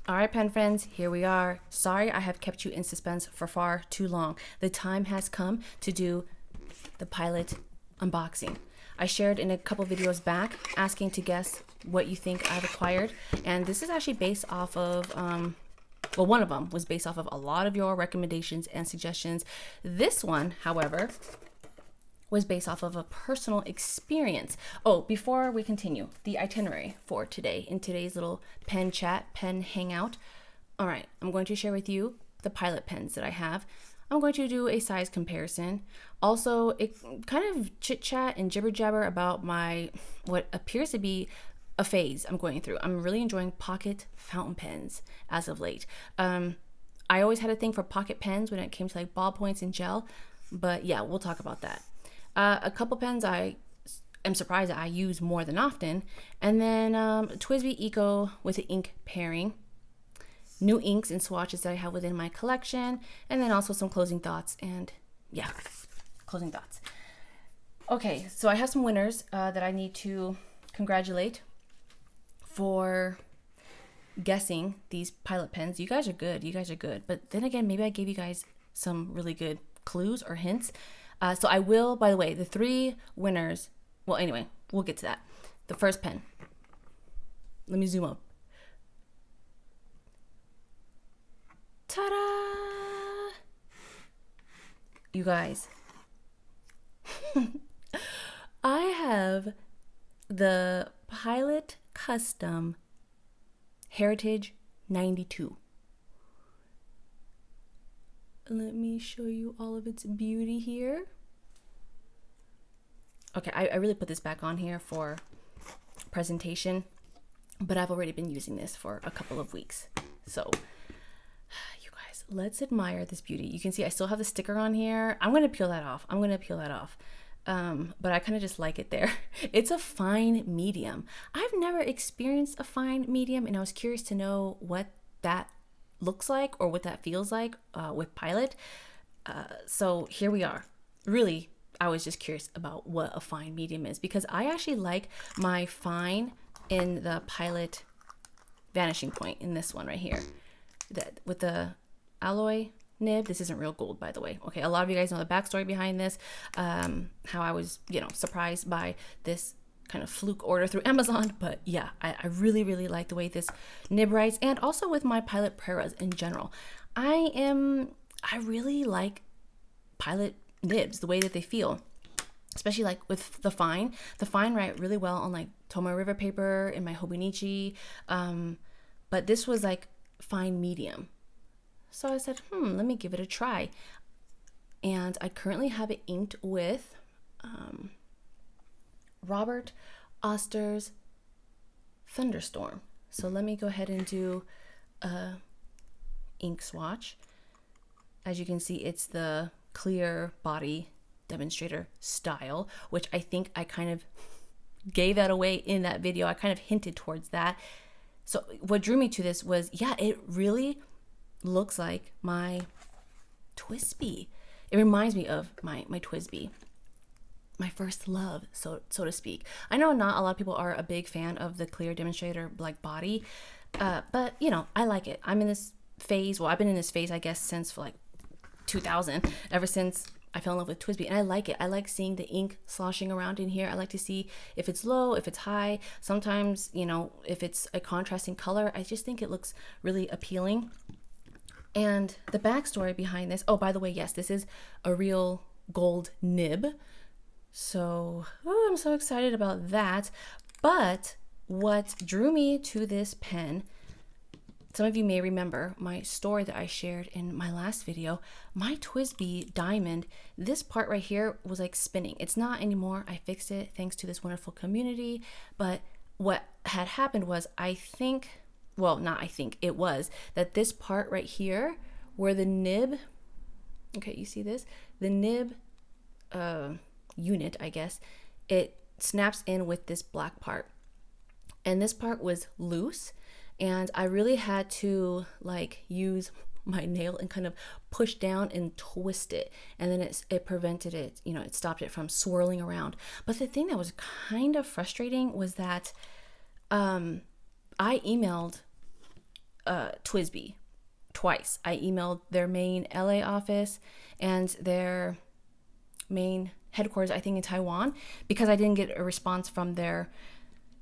All right, pen friends, here we are. Sorry I have kept you in suspense for far too long. The time has come to do the Pilot unboxing. I shared in a couple videos back asking to guess what you think I've acquired, and this is actually based off of well, one of them was based off of a lot of your recommendations and suggestions. This one, however, was based off of a personal experience. Oh, before we continue, the itinerary for today, in today's little pen chat, pen hangout. All right, I'm going to share with you the Pilot pens that I have. I'm going to do a size comparison. Also, it kind of chit chat and jibber jabber about my, what appears to be a phase I'm going through. I'm really enjoying pocket fountain pens as of late. I always had a thing for pocket pens when it came to like ballpoints and gel, but yeah, we'll talk about that. A couple pens I am surprised that I use more than often, and then TWSBI Eco with the ink pairing, new inks and swatches that I have within my collection, and then also some closing thoughts and yeah, closing thoughts. Okay, so I have some winners that I need to congratulate for guessing these Pilot pens. You guys are good. You guys are good. But then again, maybe I gave you guys some really good clues or hints. So I will, by the way, the three winners, well, anyway, we'll get to that. The first pen. Let me zoom up. Ta-da! You guys. I have the Pilot Custom Heritage 92. Let me show you all of its beauty here. Okay, I really put this back on here for presentation, but I've already been using this for a couple of weeks. So, you guys, let's admire this beauty. You can see I still have the sticker on here. I'm going to peel that off. But I kind of just like it there. It's a fine medium. I've never experienced a fine medium, and I was curious to know what that looks like or what that feels like with Pilot. So here we are. Really, I was just curious about what a fine medium is, because I actually like my fine in the Pilot vanishing point, in this one right here, that with the alloy nib. This isn't real gold, by the way. Okay, a lot of you guys know the backstory behind this, how I was, surprised by this kind of fluke order through Amazon. But yeah, I really, really like the way this nib writes, and also with my Pilot Preras in general. I really like Pilot nibs, the way that they feel, especially like with the fine. The fine write really well on like Tomoe River paper in my Hobonichi, but this was like fine medium. So I said, let me give it a try. And I currently have it inked with Robert Oster's Thunderstorm. So let me go ahead and do a ink swatch. As you can see, it's the clear body demonstrator style, which I think I kind of gave that away in that video. I kind of hinted towards that. So what drew me to this was, yeah, it really looks like my TWSBI. It reminds me of my TWSBI, my first love, so to speak. I know not a lot of people are a big fan of the clear demonstrator like body, but I like it. I'm in this phase. Well, I've been in this phase, I guess, since like 2000, ever since I fell in love with TWSBI, and I like it. I like seeing the ink sloshing around in here. I like to see if it's low, if it's high. Sometimes, if it's a contrasting color, I just think it looks really appealing. And the backstory behind this, oh, by the way, yes, this is a real gold nib. So, I'm so excited about that. But what drew me to this pen, some of you may remember my story that I shared in my last video. My TWSBI Diamond, this part right here was like spinning. It's not anymore. I fixed it thanks to this wonderful community. But what had happened was, it was that this part right here where the nib, okay, you see this? The nib unit, I guess, it snaps in with this black part. And this part was loose, and I really had to like use my nail and kind of push down and twist it, and then it prevented it, it stopped it from swirling around. But the thing that was kind of frustrating was that I emailed TWSBI twice. I emailed their main LA office and their main headquarters, I think in Taiwan, because I didn't get a response from their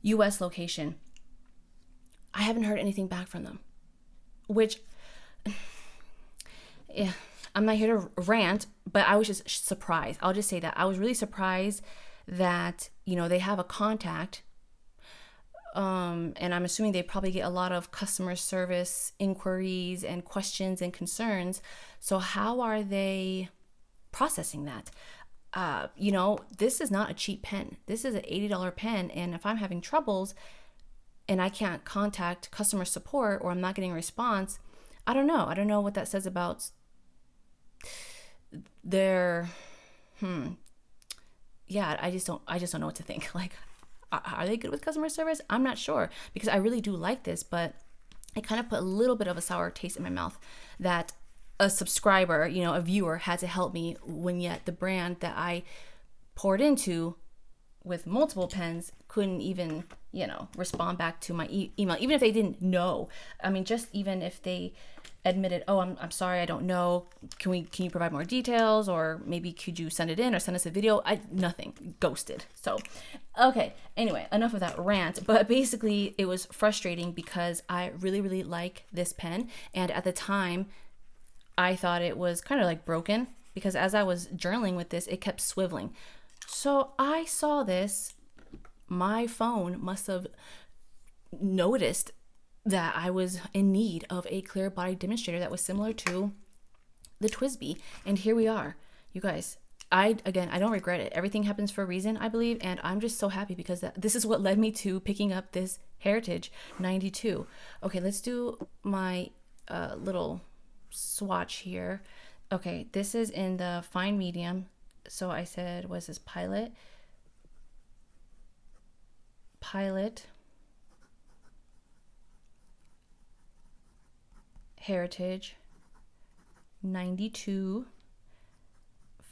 US location. I haven't heard anything back from them, which, yeah, I'm not here to rant, but I was just surprised. I'll just say that I was really surprised that, you know, they have a contact. And I'm assuming they probably get a lot of customer service inquiries and questions and concerns. So how are they processing that? You know, this is not a cheap pen. This is an $80 pen. And if I'm having troubles and I can't contact customer support or I'm not getting a response, I don't know. I don't know what that says about their, yeah, I just don't know what to think. Like, are they good with customer service? I'm not sure, because I really do like this, but it kind of put a little bit of a sour taste in my mouth that a subscriber, you know, a viewer had to help me, when yet the brand that I poured into with multiple pens couldn't even, you know, respond back to my email, even if they didn't know. I mean, just even if they admitted, oh, I'm sorry, I don't know. Can you provide more details, or maybe could you send it in or send us a video? Nothing, ghosted. So, okay. Anyway, enough of that rant. But basically, it was frustrating because I really, really like this pen, and at the time, I thought it was kind of like broken, because as I was journaling with this, it kept swiveling. So I saw this. My phone must have noticed that I was in need of a clear body demonstrator that was similar to the TWSBI. And here we are. You guys, I don't regret it. Everything happens for a reason, I believe. And I'm just so happy because this is what led me to picking up this Heritage 92. Okay, let's do my little swatch here. Okay, this is in the fine medium. So I said, was this Pilot Heritage 92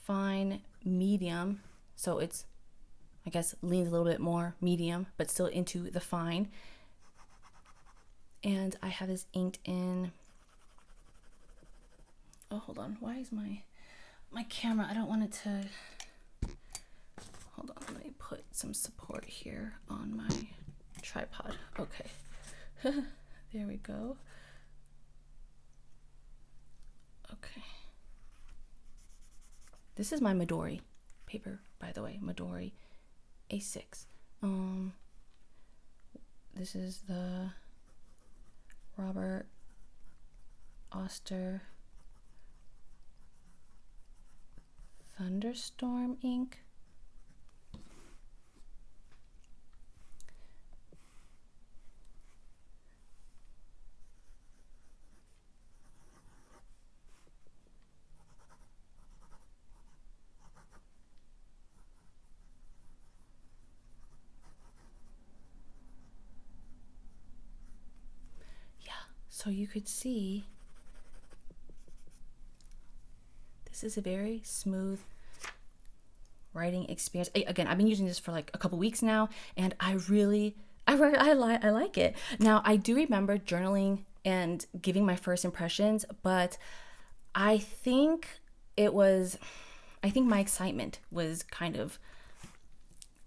fine medium. So it's, I guess, leans a little bit more medium, but still into the fine. And I have this inked in. Oh, hold on. Why is my camera? I don't want it to. Hold on. Let me put some support here on my tripod. Okay. There we go. Okay. This is my Midori paper, by the way. Midori A6. This is the Robert Oster Thunderstorm ink. So you could see this is a very smooth writing experience. Again, I've been using this for like a couple weeks now, and I like it. Now, I do remember journaling and giving my first impressions, but I think my excitement was kind of,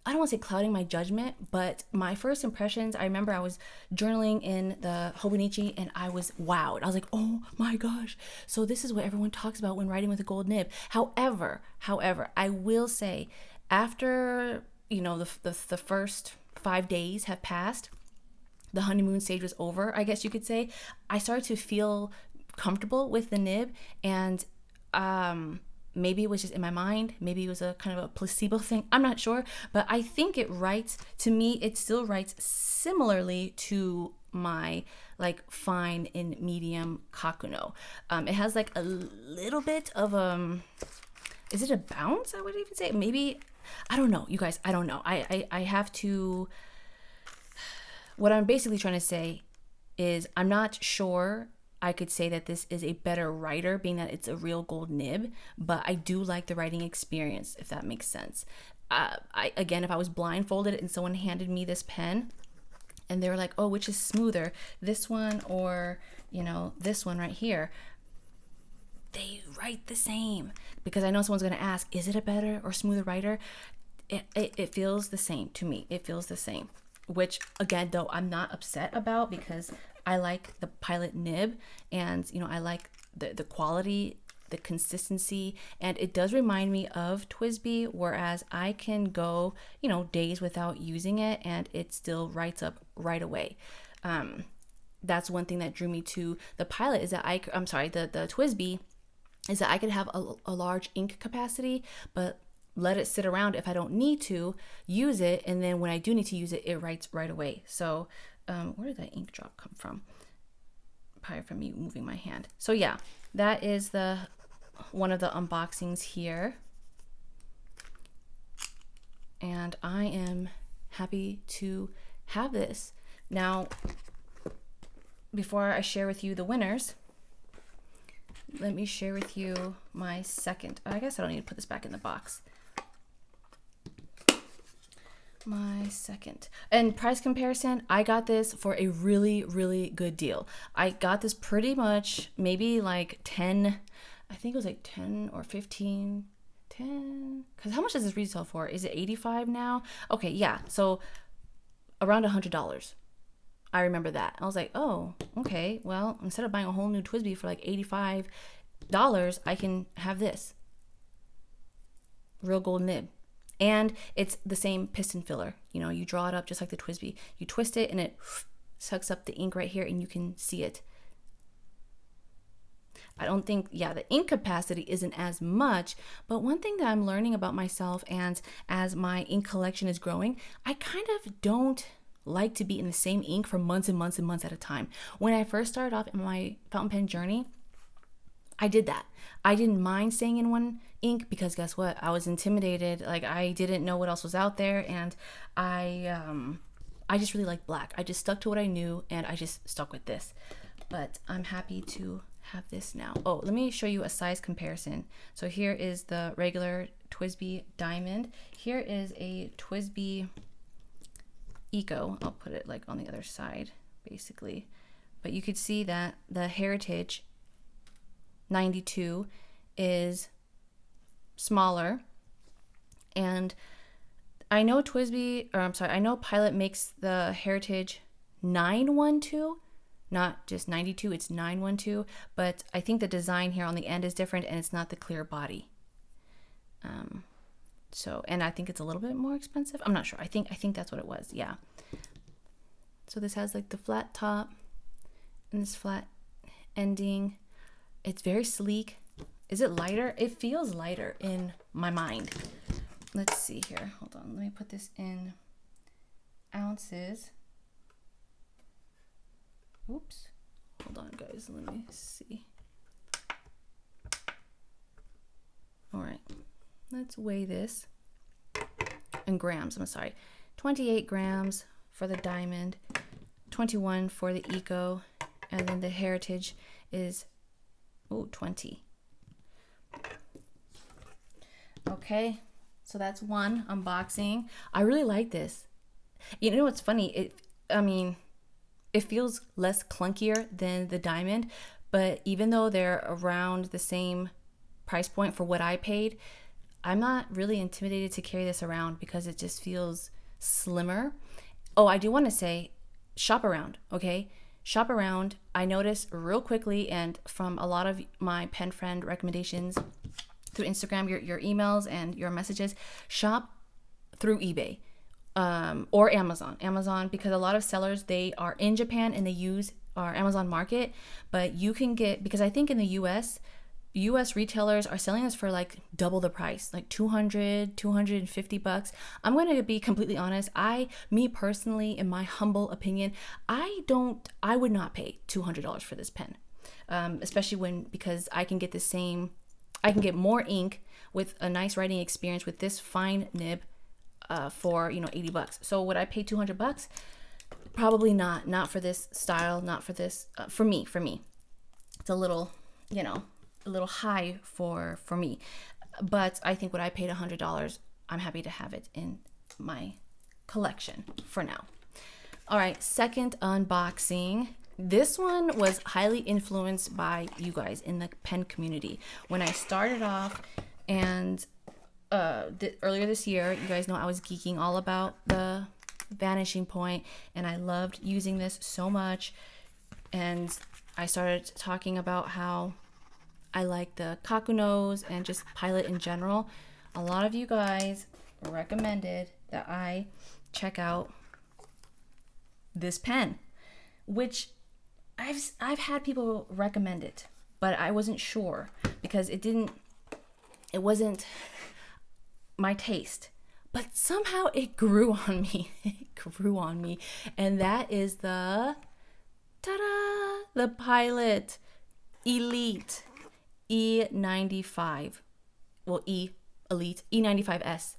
I don't want to say clouding my judgment, but my first impressions, I remember I was journaling in the Hobonichi and I was wowed. I was like, oh my gosh. So this is what everyone talks about when writing with a gold nib. However, I will say, after, you know, the first 5 days have passed, the honeymoon stage was over, I guess you could say, I started to feel comfortable with the nib, and maybe it was just in my mind. Maybe it was a kind of a placebo thing. I'm not sure, but I think it writes, to me, it still writes similarly to my like fine and medium Kakuno. It has like a little bit of is it a bounce? I would even say maybe. I don't know, you guys. I don't know. I have to. What I'm basically trying to say is I'm not sure I could say that this is a better writer, being that it's a real gold nib, but I do like the writing experience, if that makes sense. Again, if I was blindfolded and someone handed me this pen and they were like, oh, which is smoother, this one or, you know, this one right here. They write the same, because I know someone's going to ask, is it a better or smoother writer? It feels the same to me. It feels the same, which again, though, I'm not upset about, because I like the Pilot nib, and, you know, I like the quality, the consistency, and it does remind me of TWSBI, whereas I can go, you know, days without using it and it still writes up right away. That's one thing that drew me to the Pilot, is that the TWSBI, is that I could have a large ink capacity, but let it sit around if I don't need to use it. And then when I do need to use it, it writes right away. So where did that ink drop come from? Probably from me moving my hand. So yeah, that is one of the unboxings here. And I am happy to have this. Now, before I share with you the winners, let me share with you my second. I guess I don't need to put this back in the box. My second. And price comparison, I got this for a really, really good deal. I got this pretty much maybe like 10, I think it was like 10 or 15, 10. Because how much does this retail for? Is it 85 now? Okay, yeah. So around $100. I remember that. I was like, oh, okay. Well, instead of buying a whole new TWSBI for like $85, I can have this. Real gold nib. And it's the same piston filler. You know, you draw it up just like the TWSBI. You twist it and it sucks up the ink right here and you can see it. I don't think, yeah, the ink capacity isn't as much, but one thing that I'm learning about myself, and as my ink collection is growing, I kind of don't like to be in the same ink for months and months and months at a time. When I first started off in my fountain pen journey, I did that. I didn't mind staying in one ink, because guess what? I was intimidated. Like, I didn't know what else was out there, and I just really like black. I just stuck to what I knew, and I just stuck with this. But I'm happy to have this now. Oh, let me show you a size comparison. So here is the regular TWSBI Diamond. Here is a TWSBI Eco. I'll put it like on the other side, basically. But you could see that the Heritage 92 is smaller, and I know I know Pilot makes the Heritage 912, not just 92, it's 912, but I think the design here on the end is different, and it's not the clear body. So, and I think it's a little bit more expensive. I'm not sure. I think that's what it was. Yeah. So this has like the flat top and this flat ending. It's very sleek. Is it lighter? It feels lighter in my mind. Let's see here. Hold on. Let me put this in ounces. Oops. Hold on, guys. Let me see. All right. Let's weigh this in grams. I'm sorry. 28 grams for the Diamond, 21 for the Eco, and then the Heritage is 20. Okay, so that's one unboxing. I really like this. You know what's funny? It feels less clunkier than the Diamond, but even though they're around the same price point for what I paid, I'm not really intimidated to carry this around because it just feels slimmer. Oh, I do want to say, shop around, okay? Shop around. I noticed real quickly, and from a lot of my pen friend recommendations through Instagram, your emails and your messages, shop through eBay or Amazon, because a lot of sellers, they are in Japan and they use our Amazon market, but you can get, because I think in the US retailers are selling this for like double the price, like $250. I'm going to be completely honest. Me personally, in my humble opinion, I would not pay $200 for this pen. Especially because I can get I can get more ink with a nice writing experience with this fine nib for, $80. So would I pay $200? Probably not for this style, not for this, for me. It's a little, a little high for me, but I think when I paid $100, I'm happy to have it in my collection for now. All right, second unboxing. This one was highly influenced by you guys in the pen community. When I started off and earlier this year, you guys know I was geeking all about the Vanishing Point, and I loved using this so much. And I started talking about how I like the Kakunos and just Pilot in general. A lot of you guys recommended that I check out this pen, which I've had people recommend it, but I wasn't sure because it wasn't my taste. But somehow it grew on me. It grew on me. And that is the Pilot Elite E95. Well, Elite E95s.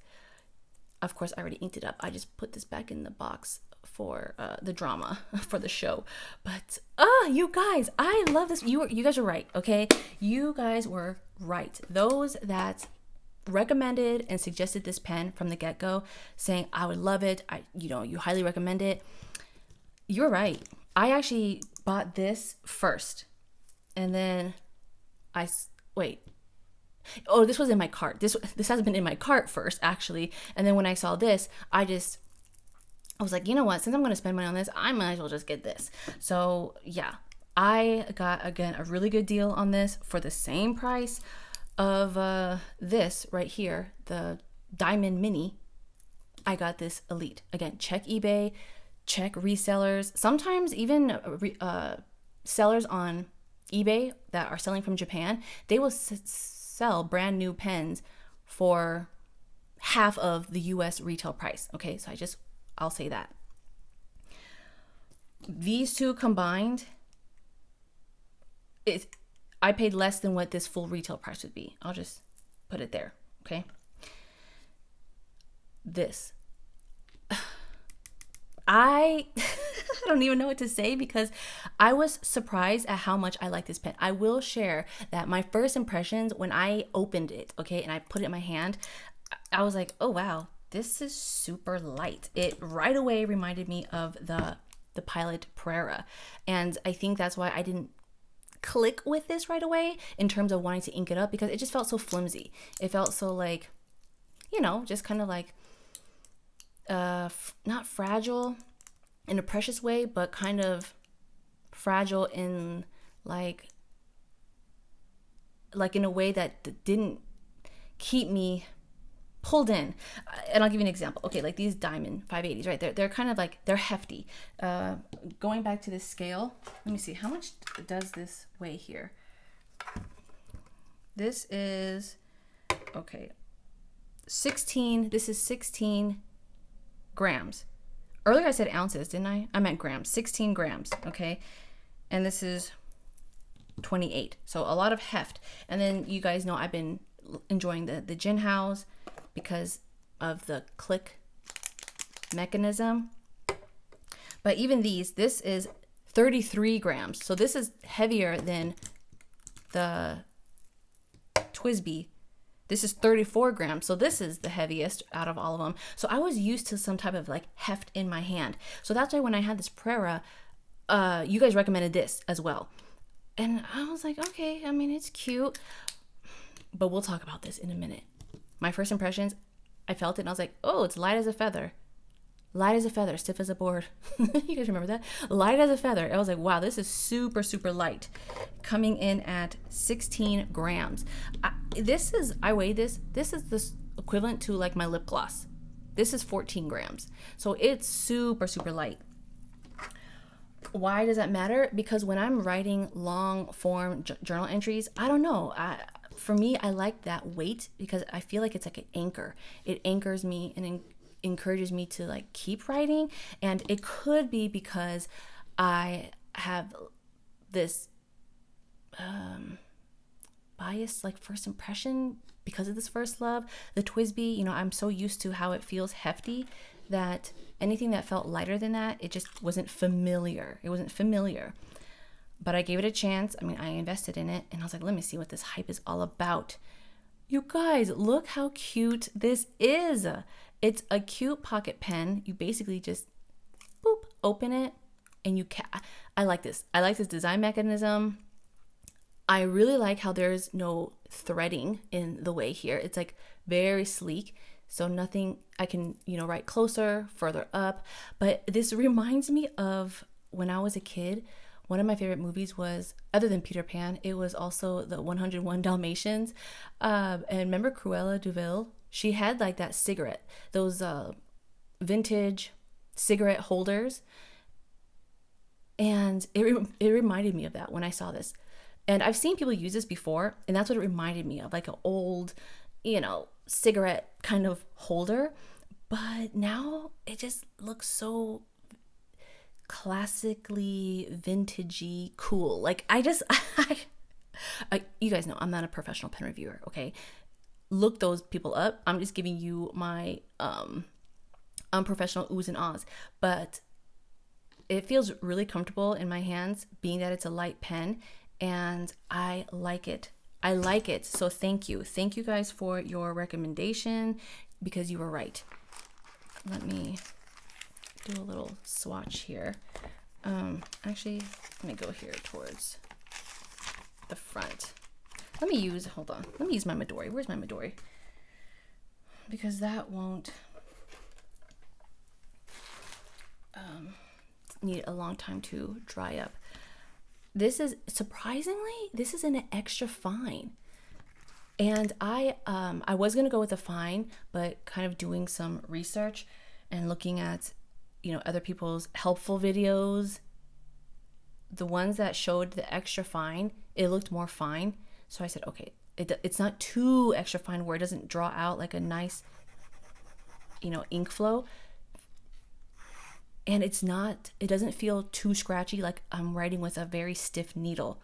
Of course, I already inked it up. I just put this back in the box for the drama for the show. But you guys, I love this. You guys are right, okay? You guys were right. Those that recommended and suggested this pen from the get-go, saying I would love it, you highly recommend it. You're right. I actually bought this first, and then this was in my cart. This has been in my cart first, actually, and then when I saw this, I was like, you know what? Since I'm going to spend money on this, I might as well just get this. So yeah, I got, again, a really good deal on this for the same price of this right here, the Diamond Mini. I got this Elite. Again, check eBay, check resellers. Sometimes even sellers on eBay that are selling from Japan, they will sell brand new pens for half of the US retail price. Okay, so I'll say that. These two combined, I paid less than what this full retail price would be. I'll just put it there, okay? This. I don't even know what to say because I was surprised at how much I like this pen. I will share that my first impressions when I opened it, okay, and I put it in my hand, I was like, oh wow, this is super light. It right away reminded me of the Pilot Prera. And I think that's why I didn't click with this right away in terms of wanting to ink it up, because it just felt so flimsy. It felt so like, just kind of like not fragile in a precious way, but kind of fragile in like in a way that didn't keep me pulled in. And I'll give you an example. Okay, like these Diamond 580s, right? They're kind of like, they're hefty. Going back to this scale, let me see, how much does this weigh here? This is, okay, 16, this is 16 grams. Earlier I said ounces, didn't I? I meant grams, 16 grams, okay? And this is 28, so a lot of heft. And then you guys know I've been enjoying the Jinhaos because of the click mechanism. But even this is 33 grams. So this is heavier than the TWSBI. This is 34 grams. So this is the heaviest out of all of them. So I was used to some type of like heft in my hand. So that's why when I had this Prera, you guys recommended this as well. And I was like, okay, I mean, it's cute, but we'll talk about this in a minute. My first impressions, I felt it and I was like, oh, it's light as a feather. Light as a feather, stiff as a board. You guys remember that? Light as a feather. I was like, wow, this is super, super light. Coming in at 16 grams. I weighed this. This is the equivalent to like my lip gloss. This is 14 grams. So it's super, super light. Why does that matter? Because when I'm writing long form journal entries, I don't know. For me, I like that weight because I feel like it's like an anchor. It anchors me and encourages me to like keep writing. And it could be because I have this bias, like first impression, because of this first love. The TWSBI, I'm so used to how it feels hefty that anything that felt lighter than that, it just wasn't familiar. It wasn't familiar. But I gave it a chance. I mean, I invested in it and I was like, let me see what this hype is all about. You guys, look how cute this is. It's a cute pocket pen. You basically just boop, open it and you can, I like this. I like this design mechanism. I really like how there's no threading in the way here. It's like very sleek. So nothing, I can, write closer, further up. But this reminds me of when I was a kid. One of my favorite movies was, other than Peter Pan, it was also the 101 Dalmatians. And remember Cruella de Vil? She had like that cigarette, those vintage cigarette holders. And it reminded me of that when I saw this. And I've seen people use this before, and that's what it reminded me of, like an old, cigarette kind of holder. But now it just looks so classically vintagey cool. Like you guys know I'm not a professional pen reviewer, okay? Look those people up. I'm just giving you my unprofessional oohs and ahs. But it feels really comfortable in my hands, being that it's a light pen. And I like it. So thank you guys for your recommendation, because you were right. Let me do a little swatch here. Actually, let me go here towards the front. Let me use my Midori. Where's my Midori? Because that won't need a long time to dry up. This is an extra fine. And I was going to go with a fine, but kind of doing some research and looking at, other people's helpful videos, the ones that showed the extra fine, it looked more fine. So I said, okay, it's not too extra fine where it doesn't draw out like a nice, ink flow. And it doesn't feel too scratchy, like I'm writing with a very stiff needle.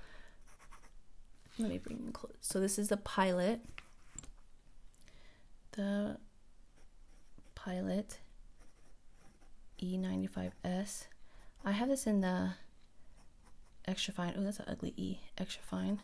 Let me bring them close. So this is the Pilot E95s. I have this in the extra fine. Oh, that's an ugly E, extra fine.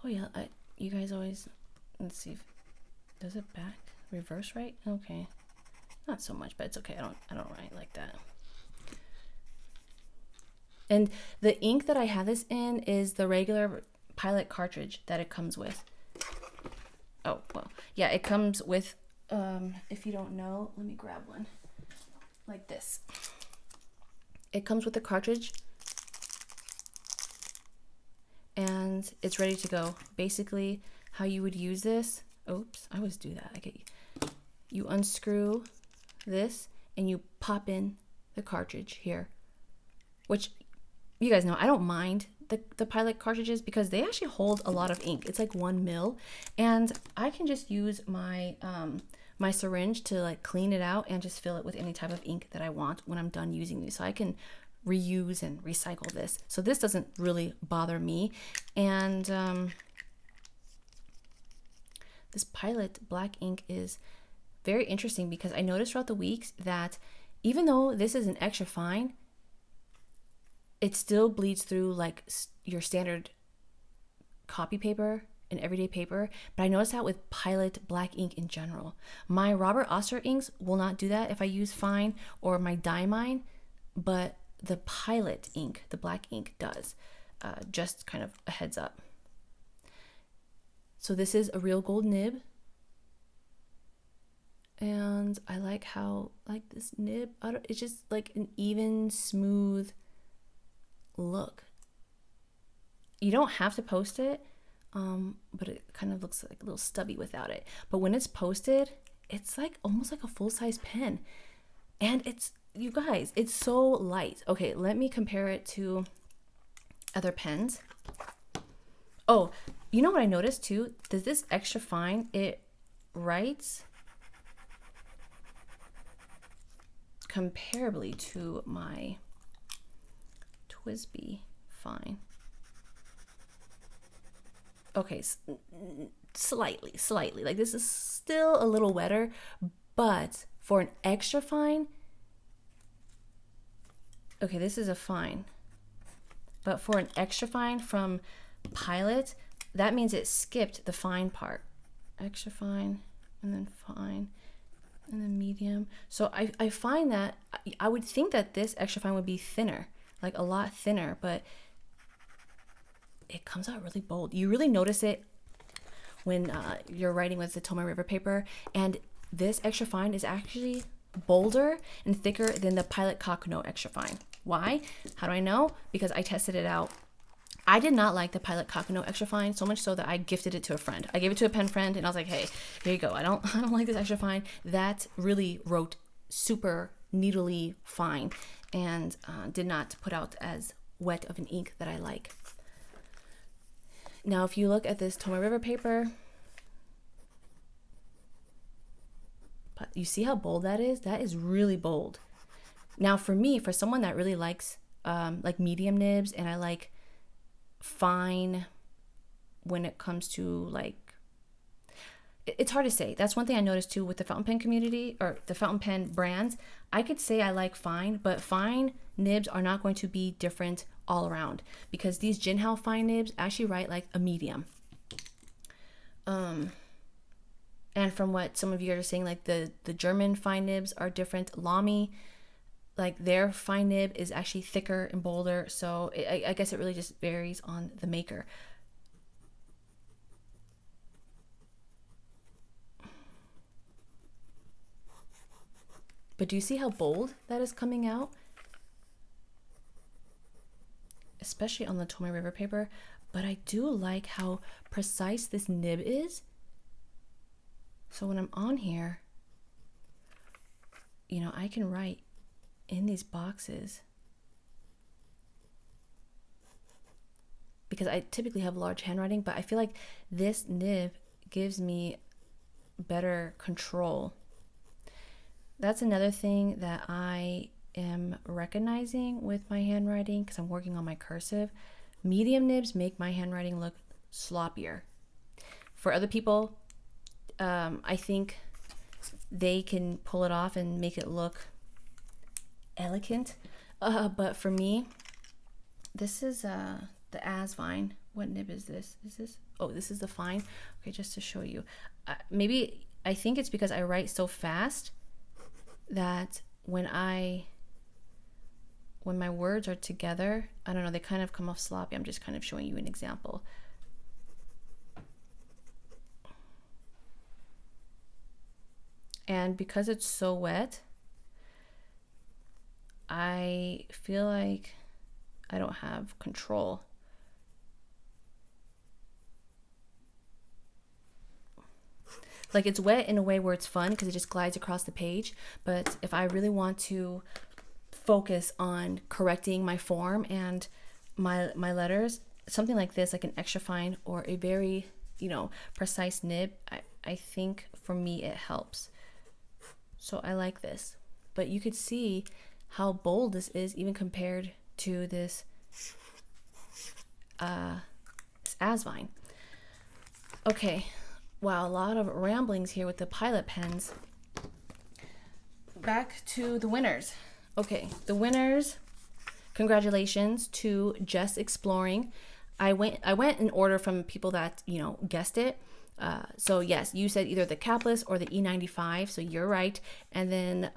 Oh yeah, you guys always, let's see, does it back reverse right? Okay, not so much, but it's okay. I don't write like that. And the ink that I have this in is the regular Pilot cartridge that it comes with. Oh well, yeah, it comes with. If you don't know, let me grab one. Like this. It comes with the cartridge. And it's ready to go. Basically, how you would use this. Oops, I always do that. You unscrew this and you pop in the cartridge here, which you guys know I don't mind the Pilot cartridges because they actually hold a lot of ink. It's like 1 mil, and I can just use my my syringe to like clean it out and just fill it with any type of ink that I want when I'm done using these. So I can reuse and recycle this, so this doesn't really bother me. And this Pilot black ink is very interesting because I noticed throughout the weeks that even though this is an extra fine, it still bleeds through like your standard copy paper and everyday paper. But I noticed that with Pilot black ink in general. My Robert Oster inks will not do that if I use fine, or my Diamine, but the Pilot ink, the black ink, does. Just kind of a heads up. So this is a real gold nib. And I like how, like this nib, it's just like an even, smooth look. You don't have to post it, but it kind of looks like a little stubby without it. But when it's posted, it's like almost like a full-size pen. And it's, you guys, it's so light. Okay, let me compare it to other pens. Oh, you know what I noticed too? That this extra fine, it writes comparably to my TWSBI fine. Okay, slightly. Like this is still a little wetter, But for an extra fine, okay, this is a fine, but for an extra fine from Pilot, that means it skipped the fine part. Extra fine, and then fine, and then medium. So I find that I would think that this extra fine would be thinner, like a lot thinner, but it comes out really bold. You really notice it when you're writing with the Tomoe River paper, and this extra fine is actually bolder and thicker than the Pilot Kakuno extra fine. Why? How do I know? Because I tested it out. I did not like the Pilot Kakuno extra fine, so much so that I gifted it to a friend. I gave it to a pen friend and I was like, hey, here you go. I don't like this extra fine. That really wrote super needly fine and did not put out as wet of an ink that I like. Now, if you look at this Tomoe River paper, you see how bold that is? That is really bold. Now, for me, for someone that really likes like medium nibs, and I like fine when it comes to like, it's hard to say. That's one thing I noticed too with the fountain pen community or the fountain pen brands. I could say I like fine, but fine nibs are not going to be different all around because these Jinhao fine nibs actually write like a medium. And from what some of you are saying, like the German fine nibs are different. Lamy, like their fine nib is actually thicker and bolder. So I guess it really just varies on the maker. But do you see how bold that is coming out? Especially on the Tomoe River paper. But I do like how precise this nib is. So when I'm on here, you know, I can write in these boxes because I typically have large handwriting, but I feel like this nib gives me better control. That's another thing that I am recognizing with my handwriting because I'm working on my cursive. Medium nibs make my handwriting look sloppier. For other people, I think they can pull it off and make it look elegant. But for me, this is the Asvine. What nib is this? Is this? Oh, this is the fine. Okay, just to show you. Maybe I think it's because I write so fast that when my words are together, I don't know, they kind of come off sloppy. I'm just kind of showing you an example. And because it's so wet, I feel like I don't have control. Like it's wet in a way where it's fun because it just glides across the page. But if I really want to focus on correcting my form and my letters, something like this, like an extra fine or a very, you know, precise nib, I think for me it helps. So I like this. But you could see how bold this is even compared to this Asvine. Okay, wow, a lot of ramblings here with the Pilot pens. Back to the winners. Okay, the winners, congratulations to Just Exploring. I went in order from people that, you know, guessed it. So yes, you said either the capless or the E95, so you're right. And then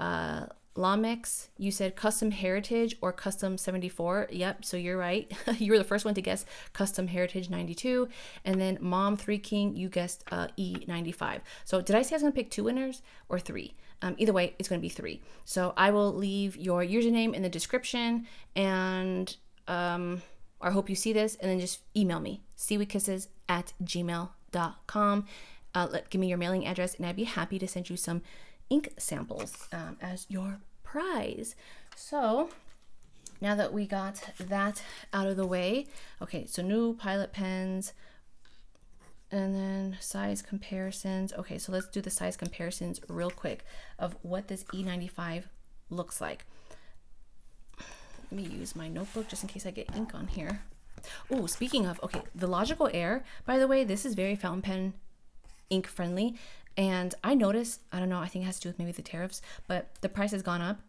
Lamex, you said Custom Heritage or Custom 74. Yep, so you're right. You were the first one to guess Custom Heritage 92. And then Mom 3 King, you guessed E95. So did I say I was going to pick 2 winners or 3? Either way, it's going to be 3. So I will leave your username in the description, and I hope you see this, and then just email me, seaweedkisses@gmail.com. Give me your mailing address, and I'd be happy to send you some ink samples as your prize. So now that we got that out of the way, okay, so new Pilot pens, and then size comparisons. Okay, so let's do the size comparisons real quick of what this E95 looks like. Let me use my notebook just in case I get ink on here. Oh, speaking of, okay, the Logical Air, by the way, this is very fountain pen ink friendly. And I noticed, I don't know, I think it has to do with maybe the tariffs, but the price has gone up.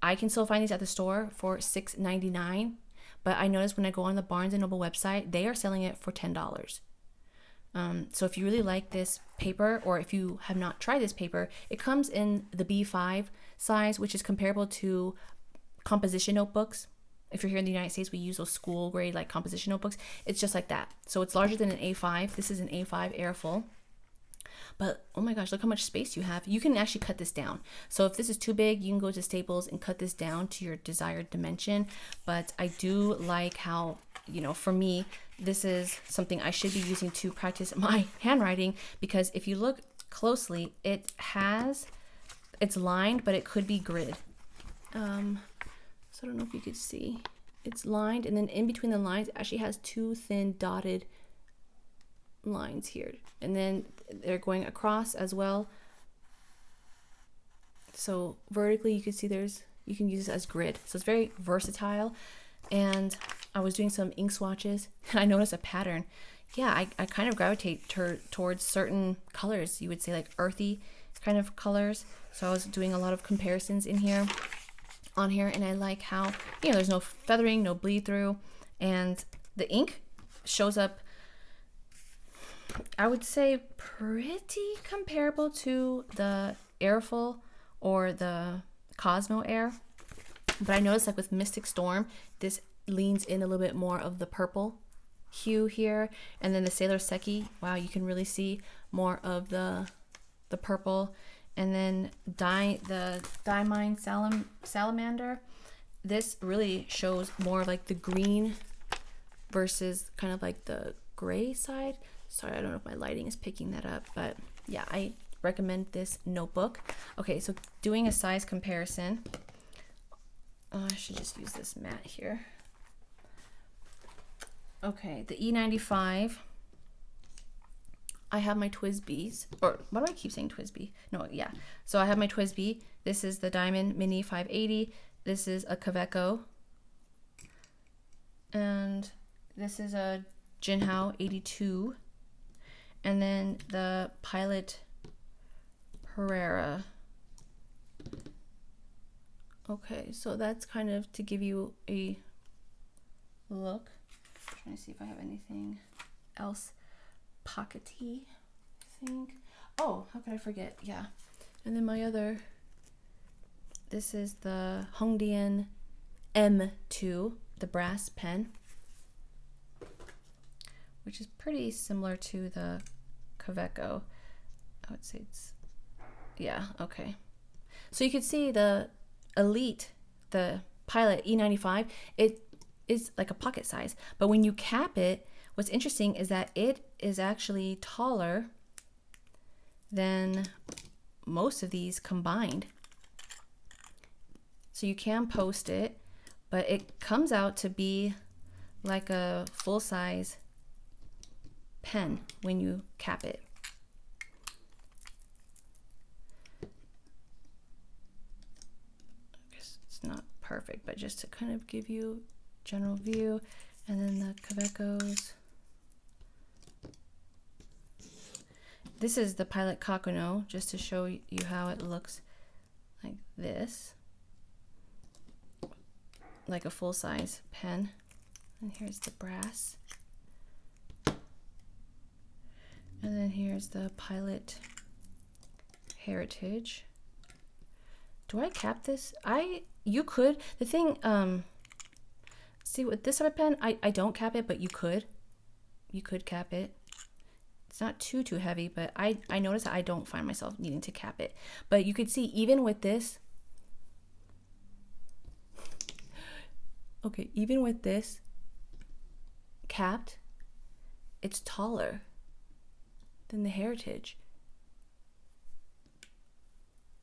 I can still find these at the store for $6.99, but I noticed when I go on the Barnes & Noble website, they are selling it for $10. So if you really like this paper, or if you have not tried this paper, it comes in the B5 size, which is comparable to composition notebooks. If you're here in the United States, we use those school grade like composition notebooks. It's just like that. So it's larger than an A5. This is an A5 airful. But oh my gosh, look how much space you have. You can actually cut this down. So if this is too big, you can go to Staples and cut this down to your desired dimension. But I do like how, you know, for me, this is something I should be using to practice my handwriting, because if you look closely, it's lined, but it could be grid. So I don't know if you could see. It's lined, and then in between the lines, it actually has two thin dotted lines here, and then they're going across as well. So vertically, you can see you can use this as grid. So it's very versatile. And I was doing some ink swatches, and I noticed a pattern. Yeah, I kind of gravitate towards certain colors. You would say like earthy kind of colors. So I was doing a lot of comparisons on here, and I like how, you know, there's no feathering, no bleed through, and the ink shows up, I would say, pretty comparable to the Airful or the Cosmo Air. But I noticed like with Mystic Storm, this leans in a little bit more of the purple hue here. And then the Sailor Seki, wow, you can really see more of the purple. And then the Diamine Salamander, this really shows more like the green versus kind of like the gray side. Sorry, I don't know if my lighting is picking that up, but yeah, I recommend this notebook. Okay, so doing a size comparison. I should just use this mat here. Okay, the E95. I have my TWSBIs, or why do I keep saying TWSBI? No, yeah. So I have my TWSBI. This is the Diamond Mini 580. This is a Kaweco. And this is a Jinhao 82. And then the Pilot Prera. Okay, so that's kind of to give you a look. I'm trying to see if I have anything else pockety, I think. Oh, how could I forget? Yeah. And then my other, this is the Hongdian M2, the brass pen, which is pretty similar to the Kaweco. I would say it's, yeah, okay. So you could see the Elite, the Pilot E95, it is like a pocket size, but when you cap it, what's interesting is that it is actually taller than most of these combined. So you can post it, but it comes out to be like a full-size pen when you cap it. It's not perfect, but just to kind of give you general view. And then the Kawecos. This is the Pilot Kakuno, just to show you how it looks like this, like a full-size pen. And here's the brass. And then here's the Pilot Heritage. Do I cap this? You could. The thing, see with this type of pen, I don't cap it, but you could. You could cap it. It's not too heavy, but I notice that I don't find myself needing to cap it. But you could see even with this, okay, even with this capped, it's taller than the Heritage.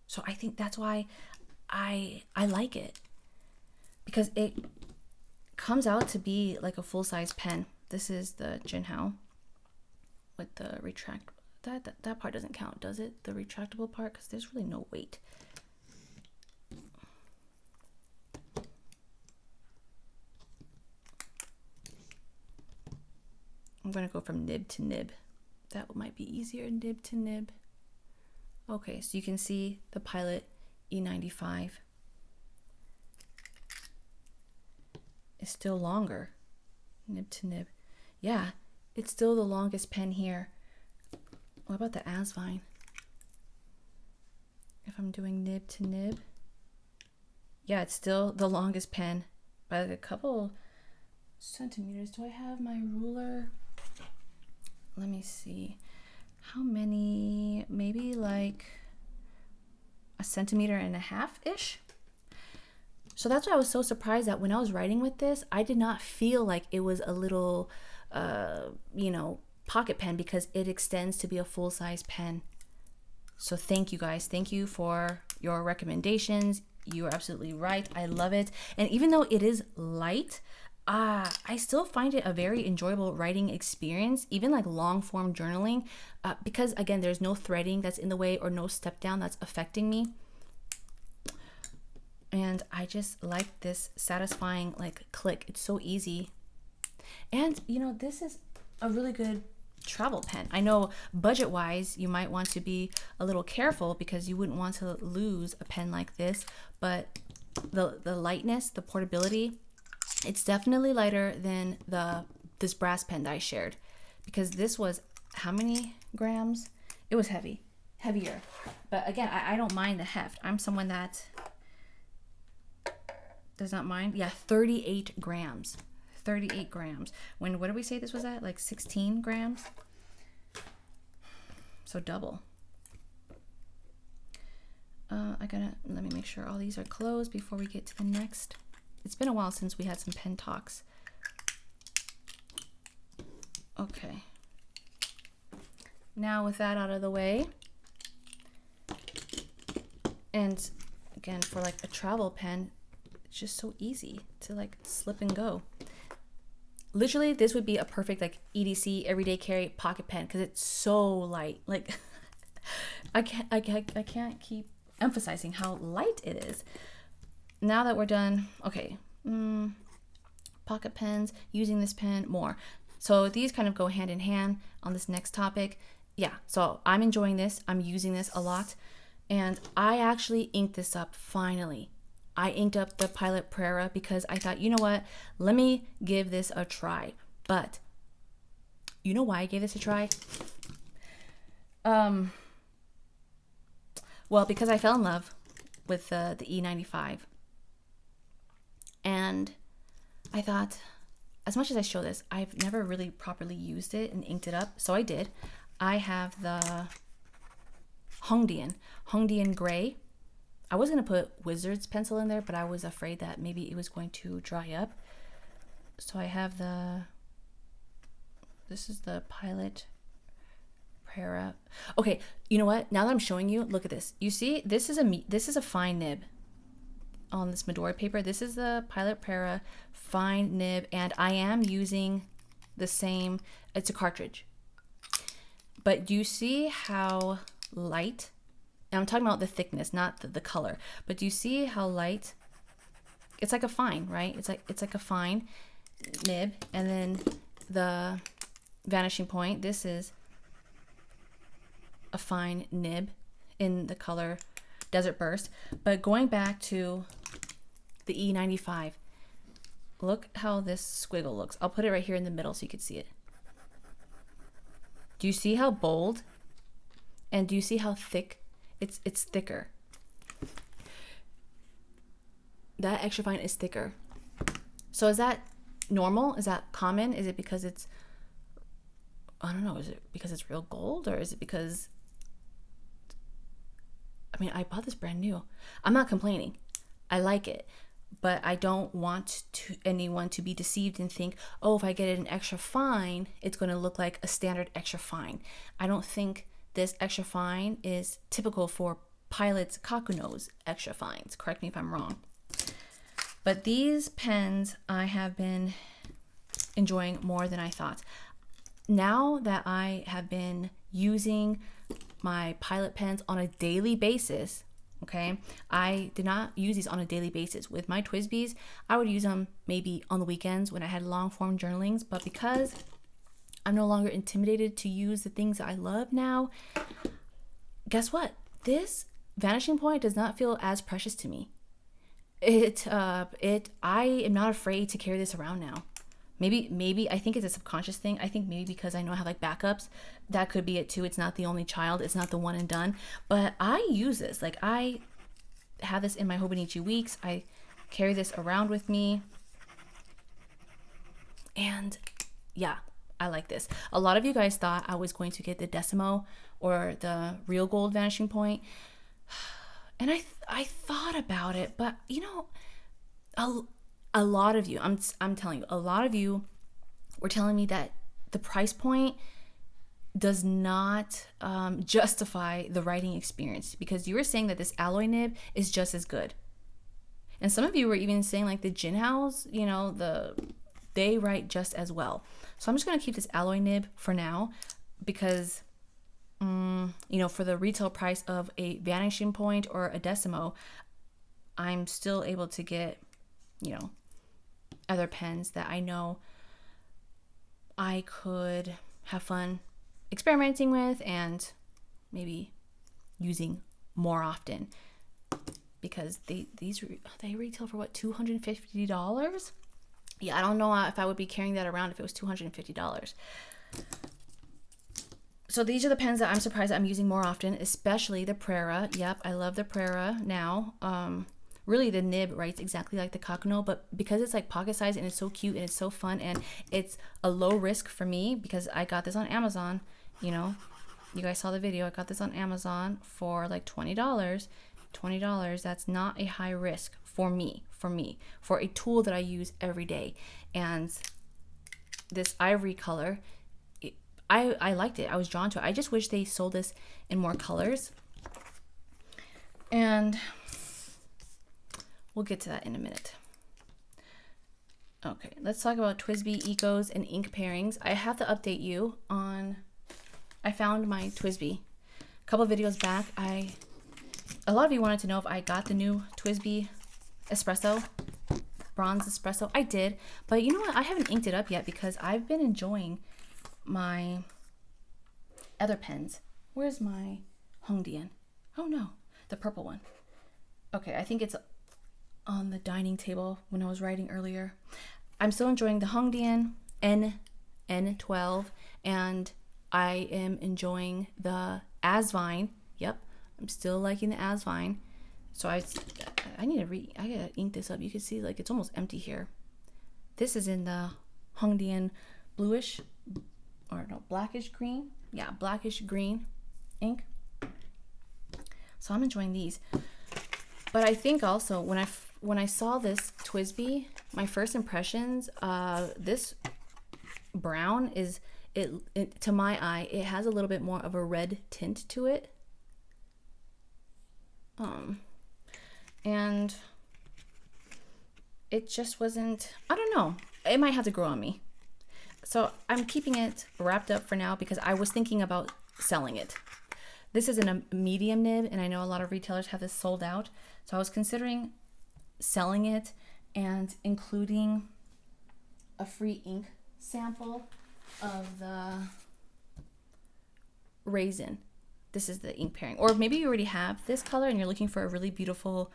So I think that's why I like it, because it comes out to be like a full-size pen. This is the Jinhao with the retract. That part doesn't count, does it? The retractable part, because there's really no weight. I'm gonna go from nib to nib. That might be easier, nib to nib. Okay, so you can see the Pilot E95 is still longer, nib to nib. Yeah, it's still the longest pen here. What about the Asvine? If I'm doing nib to nib, yeah, it's still the longest pen by like a couple centimeters. Do I have my ruler? Let me see. How many? Maybe like a centimeter and a half-ish. So that's why I was so surprised that when I was writing with this, I did not feel like it was a little, pocket pen, because it extends to be a full-size pen. So thank you guys. Thank you for your recommendations. You are absolutely right. I love it. And even though it is light, I still find it a very enjoyable writing experience, even like long form journaling, because again, there's no threading that's in the way or no step down that's affecting me. And I just like this satisfying like click. It's so easy. And this is a really good travel pen. I know budget wise, you might want to be a little careful because you wouldn't want to lose a pen like this, but the lightness, the portability, it's definitely lighter than this brass pen that I shared, because this was how many grams? It was heavier. But again, I don't mind the heft. I'm someone that does not mind. Yeah, 38 grams. 38 grams. What did we say this was at? Like 16 grams? So double. Let me make sure all these are closed before we get to the next. It's been a while since we had some pen talks. Okay. Now with that out of the way, and again, for like a travel pen, it's just so easy to like slip and go. Literally, this would be a perfect like EDC everyday carry pocket pen because it's so light. Like I can't keep emphasizing how light it is. Now that we're done, okay, pocket pens, using this pen more. So these kind of go hand in hand on this next topic. Yeah, so I'm enjoying this. I'm using this a lot. And I actually inked this up finally. I inked up the Pilot Prera because I thought, you know what? Let me give this a try. But you know why I gave this a try? Well, because I fell in love with the E95. And I thought, as much as I show this, I've never really properly used it and inked it up. So I did. I have the Hongdian Gray. I was going to put Wizard's pencil in there, but I was afraid that maybe it was going to dry up. So I have this is the Pilot Prera. Okay, you know what? Now that I'm showing you, look at this. You see, this is a fine nib on this Midori paper. This is the Pilot Prera fine nib, and I am using the same, it's a cartridge. But do you see how light, and I'm talking about the thickness, not the color, but do you see how light? It's like a fine, right? It's like a fine nib, and then the Vanishing Point, this is a fine nib in the color Desert Burst. But going back to the E95, look how this squiggle looks. I'll put it right here in the middle so you can see it. Do you see how bold? And do you see how thick? It's thicker. That extra fine is thicker. So is that normal? Is that common? Is it because it's, I don't know, is it because it's real gold, or is it because, I mean, I bought this brand new. I'm not complaining. I like it, but I don't want anyone to be deceived and think, oh, if I get it an extra fine, it's going to look like a standard extra fine. I don't think this extra fine is typical for Pilot's Kakuno's extra fines. Correct me if I'm wrong. But these pens I have been enjoying more than I thought. Now that I have been using my Pilot pens on a daily basis, okay, I did not use these on a daily basis. With my TWSBIs, I would use them maybe on the weekends when I had long form journalings, but because I'm no longer intimidated to use the things that I love now, guess what? this vanishing point does not feel as precious to me. I am not afraid to carry this around now. Maybe I think it's a subconscious thing. I think maybe because I know I have like backups, that could be it too. It's not the only child. It's not the one and done. But I use this. Like, I have this in my Hobonichi weeks. I carry this around with me. And yeah, I like this. A lot of you guys thought I was going to get the Decimo or the real gold vanishing point. And I thought about it, but you know, a lot of you, I'm telling you, a lot of you were telling me that the price point does not justify the writing experience, because you were saying that this alloy nib is just as good. And some of you were even saying like the Jinhaos, you know, they write just as well. So I'm just going to keep this alloy nib for now, because you know, for the retail price of a vanishing point or a Decimo, I'm still able to get, you know, other pens that I know I could have fun experimenting with and maybe using more often, because they retail for what, $250? Yeah, I don't know if I would be carrying that around if it was $250. So these are the pens that I'm surprised that I'm using more often, especially the Prera. Yep, I love the Prera now. Really, the nib writes exactly like the Kakuno, but because it's like pocket size and it's so cute and it's so fun and it's a low risk for me, because I got this on Amazon. You know, you guys saw the video. I got this on Amazon for like $20. $20, that's not a high risk for me, for a tool that I use every day. And this ivory color, I liked it. I was drawn to it. I just wish they sold this in more colors. And we'll get to that in a minute. Okay, let's talk about TWSBI Ecos and ink pairings. I have to update you on, I found my TWSBI. A couple videos back, a lot of you wanted to know if I got the new TWSBI Espresso Bronze Espresso. I did, but you know what? I haven't inked it up yet because I've been enjoying my other pens. Where's my Hongdian? Oh no, the purple one. Okay, I think it's on the dining table when I was writing earlier. I'm still enjoying the Hongdian N12, and I am enjoying the Asvine. Yep, I'm still liking the Asvine. So I gotta ink this up. You can see like it's almost empty here. This is in the Hongdian bluish, or no, blackish green. Yeah, blackish green ink. So I'm enjoying these. But I think also when I saw this TWSBI, my first impressions, this brown is, it to my eye, it has a little bit more of a red tint to it. And it just wasn't, I don't know. It might have to grow on me. So I'm keeping it wrapped up for now because I was thinking about selling it. This is in a medium nib, and I know a lot of retailers have this sold out. So I was considering selling it and including a free ink sample of the Raisin. This is the ink pairing. Or maybe you already have this color and you're looking for a really beautiful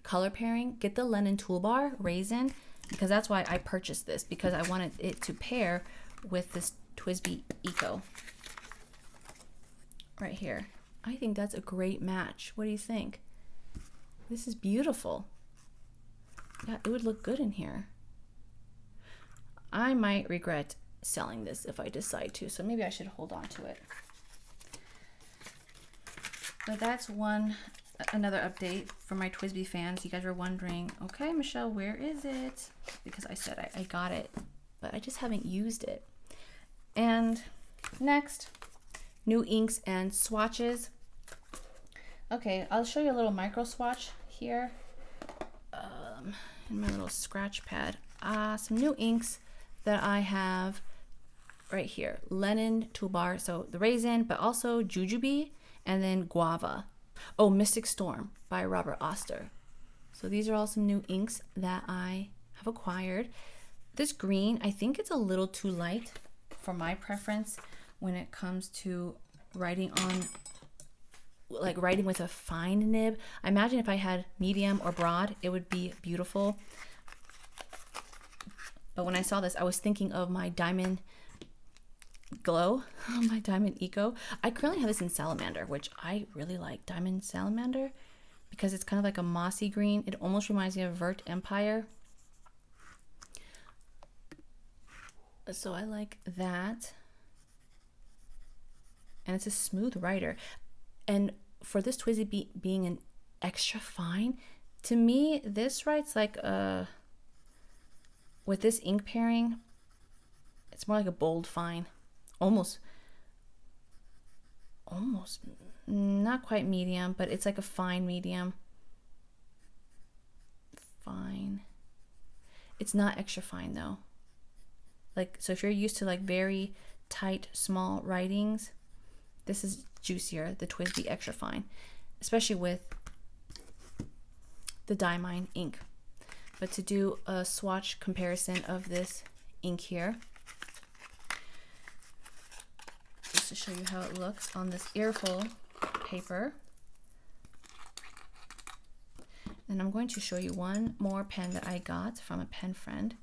color pairing. Get the Lennon Toolbar Raisin, because that's why I purchased this, because I wanted it to pair with this TWSBI Eco right here. I think that's a great match. What do you think? This is beautiful. Yeah, it would look good in here. I might regret selling this if I decide to, so maybe I should hold on to it. But that's another update for my TWSBI fans. You guys were wondering, okay, Michelle, where is it? Because I said I got it, but I just haven't used it. And next, new inks and swatches. Okay, I'll show you a little micro swatch here in my little scratch pad. Some new inks that I have right here. Lennon Toolbar, so the Raisin, but also Jujube, and then Guava. Oh, Mystic Storm by Robert Oster. So these are all some new inks that I have acquired. This green, I think it's a little too light for my preference when it comes to writing on like writing with a fine nib. I imagine if I had medium or broad, it would be beautiful. But when I saw this, I was thinking of my Diamond Glow, my Diamond Eco. I currently have this in Salamander, which I really like, Diamond Salamander, because it's kind of like a mossy green. It almost reminds me of Vert Empire. So I like that. And it's a smooth writer. And for this TWSBI being an extra fine, to me, this writes like a, with this ink pairing, it's more like a bold fine. Almost not quite medium, but it's like a fine medium. Fine. It's not extra fine though. Like, so if you're used to like very tight, small writings, this is juicier, the TWSBI extra fine, especially with the Diamine ink. But to do a swatch comparison of this ink here, just to show you how it looks on this earful paper. And I'm going to show you one more pen that I got from a pen friend.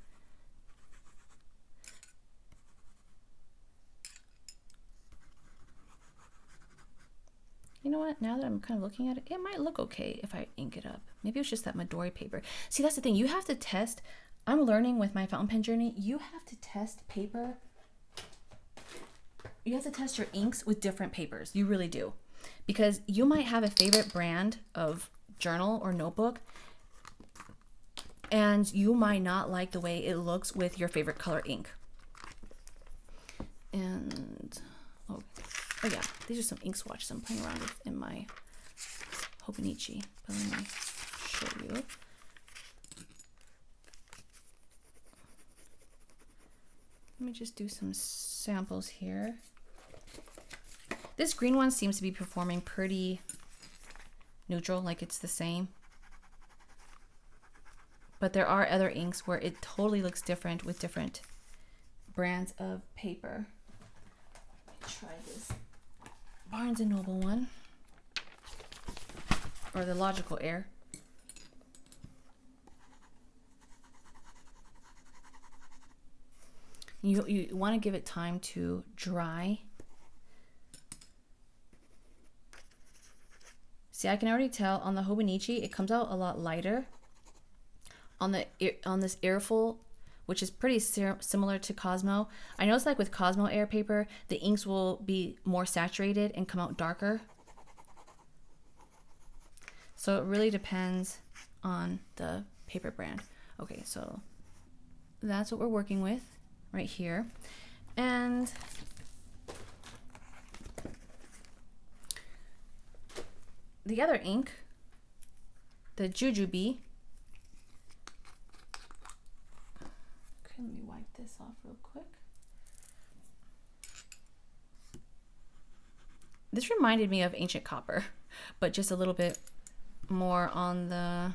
You know what, now that I'm kind of looking at it, it might look okay if I ink it up. Maybe it's just that Midori paper. See, that's the thing, you have to test. I'm learning with my fountain pen journey, you have to test paper. You have to test your inks with different papers. You really do. Because you might have a favorite brand of journal or notebook, and you might not like the way it looks with your favorite color ink. And, oh yeah, these are some ink swatches I'm playing around with in my Hobonichi. But let me show you. Let me just do some samples here. This green one seems to be performing pretty neutral, like it's the same. But there are other inks where it totally looks different with different brands of paper. Let me try this Barnes & Noble one, or the Logical Air. You want to give it time to dry. See, I can already tell on the Hobonichi, it comes out a lot lighter. On this Airful, which is pretty similar to Cosmo, I noticed like with Cosmo Air paper, the inks will be more saturated and come out darker. So it really depends on the paper brand. Okay, so that's what we're working with right here. And the other ink, the Jujube. Okay, let me wipe this off real quick. This reminded me of Ancient Copper, but just a little bit more on the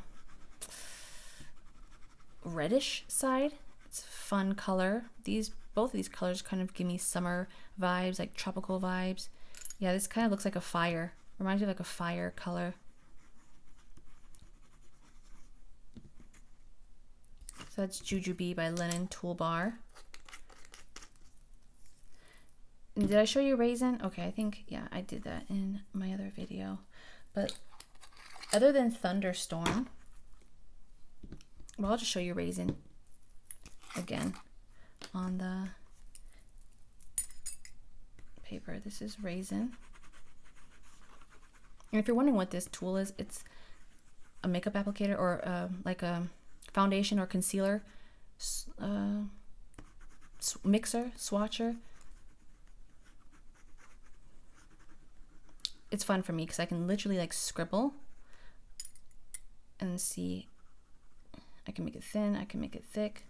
reddish side. It's a fun color. Both of these colors kind of give me summer vibes, like tropical vibes. Yeah, this kind of looks like a fire. Reminds me of like a fire color. So that's Jujube by Linen Toolbar. And did I show you Raisin? Okay, I think, yeah, I did that in my other video. But other than Thunderstorm, well, I'll just show you Raisin again on the paper. This is Raisin. And if you're wondering what this tool is, it's a makeup applicator or like a foundation or concealer mixer, swatcher. It's fun for me because I can literally like scribble and see. I can make it thin, I can make it thick.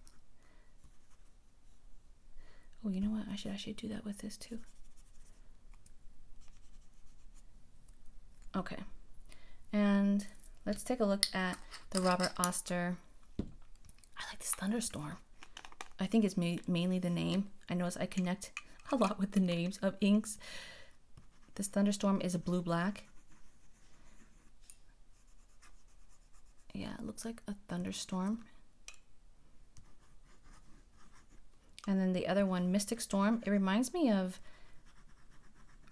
Oh, you know what? I should actually do that with this too. Okay, and let's take a look at the Robert Oster. I like this Thunderstorm. I think it's mainly the name. I notice I connect a lot with the names of inks. This Thunderstorm is a blue-black. looks like a thunderstorm. And then the other one, Mystic Storm, it reminds me of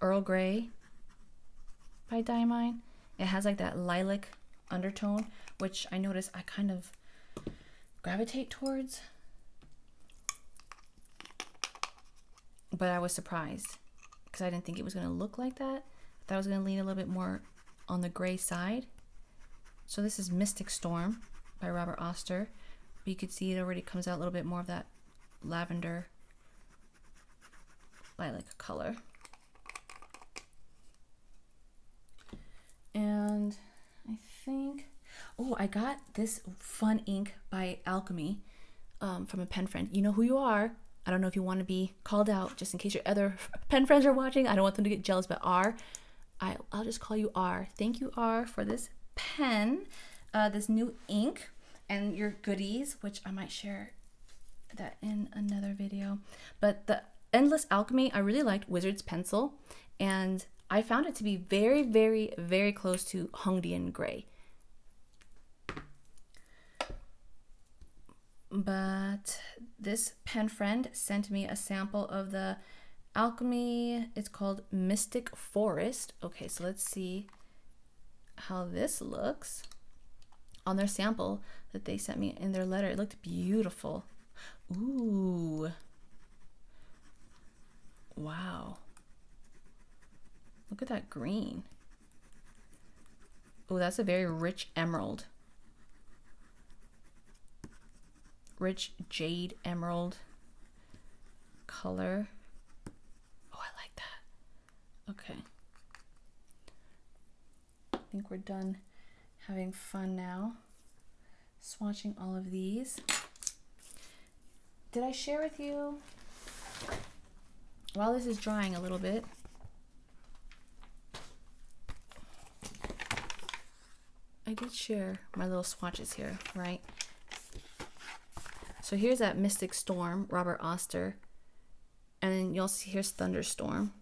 Earl Grey by Diamine. It has like that lilac undertone, which I notice I kind of gravitate towards. But I was surprised because I didn't think it was going to look like that. I thought I was going to lean a little bit more on the gray side. So this is Mystic Storm by Robert Oster. But you could see it already comes out a little bit more of that lavender lilac color. And I think, oh, I got this fun ink by Alchemy from a pen friend. You know who you are. I don't know if you want to be called out, just in case your other pen friends are watching. I don't want them to get jealous, but I'll just call you R. Thank you, R, for this pen, this new ink, and your goodies, which I might share that in another video. But the Endless Alchemy, I really liked Wizard's Pencil, and I found it to be very, very, very close to Hongdian Gray. But this pen friend sent me a sample of the Alchemy. It's called Mystic Forest. Okay, so let's see how this looks. On their sample that they sent me in their letter, it looked beautiful. Ooh. Wow. Look at that green. Oh, that's a very rich emerald. Rich jade emerald color. Oh, I like that. Okay. I think we're done having fun now. Swatching all of these. Did I share with you, while this is drying a little bit, I did share my little swatches here, right? So here's that Mystic Storm, Robert Oster. And then you'll see here's Thunderstorm.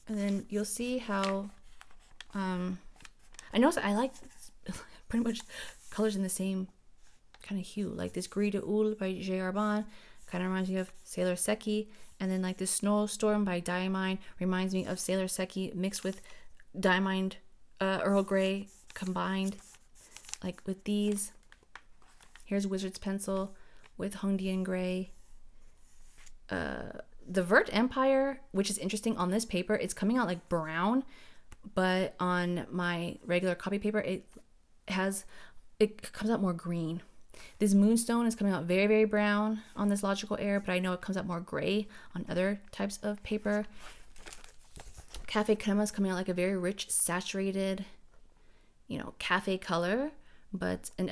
And then you'll see how, I noticed I like pretty much colors in the same kind of hue. Like this Gris de Oul by J. Arbonne kind of reminds me of Sailor Seki. And then like this Snowstorm by Diamine reminds me of Sailor Seki mixed with Diamine Earl Grey combined. Like with these. Here's Wizard's Pencil with Hongdian Gray. The Vert Empire, which is interesting on this paper, it's coming out like brown, but on my regular copy paper, it comes out more green. This Moonstone is coming out very, very brown on this Logical Air, but I know it comes out more gray on other types of paper. Cafe Crema is coming out like a very rich, saturated, cafe color. But on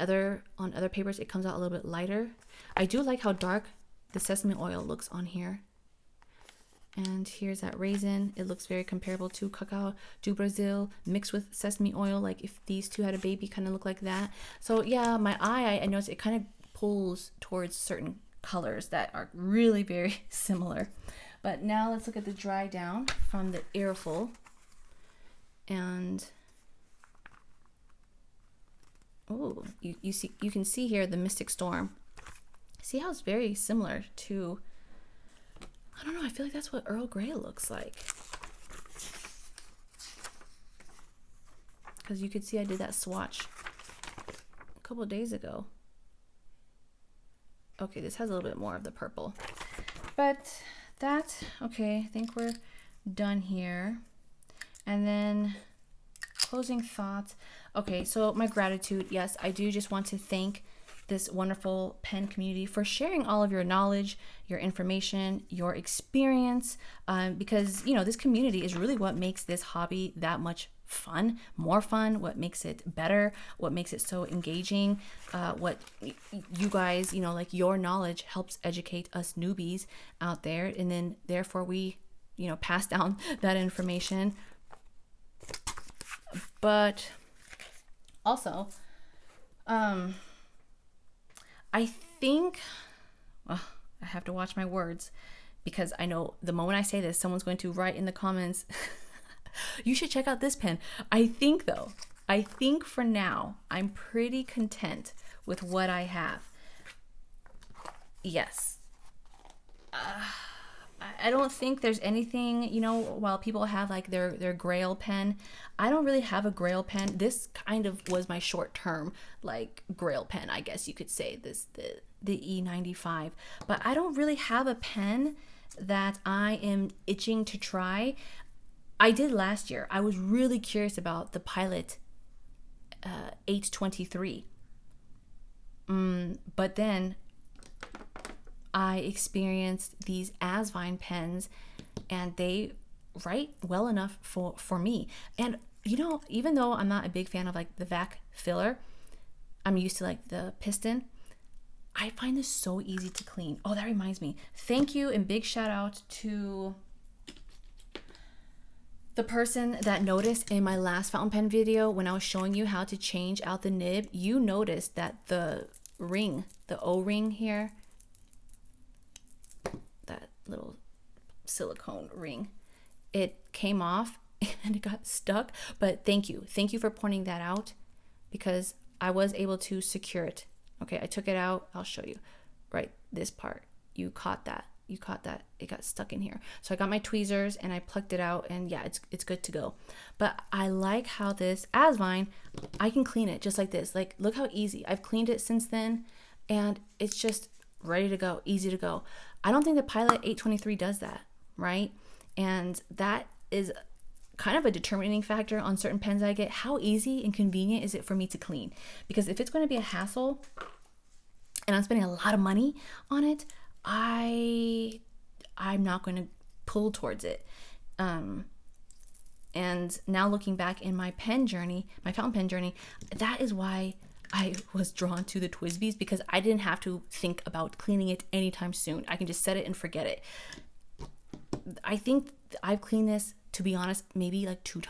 other papers, it comes out a little bit lighter. I do like how dark the sesame oil looks on here. And here's that raisin. It looks very comparable to Cacao do Brazil mixed with sesame oil. Like if these two had a baby, kind of look like that. So yeah, my eye, I noticed it kind of pulls towards certain colors that are really very similar. But now let's look at the dry down from the Earful. And oh, you can see here the Mystic Storm. See how it's very similar to, I don't know, I feel like that's what Earl Grey looks like. Because you could see I did that swatch a couple of days ago. Okay, this has a little bit more of the purple. But that, okay, I think we're done here. And then closing thoughts. Okay, so my gratitude. Yes, I do just want to thank this wonderful pen community for sharing all of your knowledge, your information, your experience, because, this community is really what makes this hobby that much fun, more fun, what makes it better, what makes it so engaging, what you guys, like your knowledge helps educate us newbies out there. And then therefore we, pass down that information. But also, I think, well, I have to watch my words because I know the moment I say this, someone's going to write in the comments, you should check out this pen. I think though, I think for now, I'm pretty content with what I have. Yes. I don't think there's anything, you know, while people have like their grail pen, I don't really have a grail pen. This kind of was my short term like grail pen, I guess you could say, the E95. But I don't really have a pen that I am itching to try. I did last year. I was really curious about the Pilot E95s. But then I experienced these Asvine pens, and they write well enough for me. And you know, even though I'm not a big fan of like the vac filler, I'm used to like the piston. I find this so easy to clean. Oh, that reminds me. Thank you and big shout out to the person that noticed in my last fountain pen video when I was showing you how to change out the nib. You noticed that the ring, the O-ring here, that little silicone ring, it came off and it got stuck. But thank you for pointing that out, because I was able to secure it. Okay, I took it out. I'll show you. Right, this part. You caught that. It got stuck in here. So I got my tweezers and I plucked it out, and yeah, it's good to go. But I like how this Asvine, I can clean it just like this. Like, look how easy. I've cleaned it since then, and it's just ready to go, easy to go. I don't think the Pilot E95 does that, right? And that is kind of a determining factor on certain pens I get. How easy and convenient is it for me to clean? Because if it's going to be a hassle and I'm spending a lot of money on it, I'm not going to pull towards it. And now looking back in my pen journey, my fountain pen journey, that is why I was drawn to the TWSBIs, because I didn't have to think about cleaning it anytime soon. I can just set it and forget it. I think I've cleaned this, to be honest, maybe like 2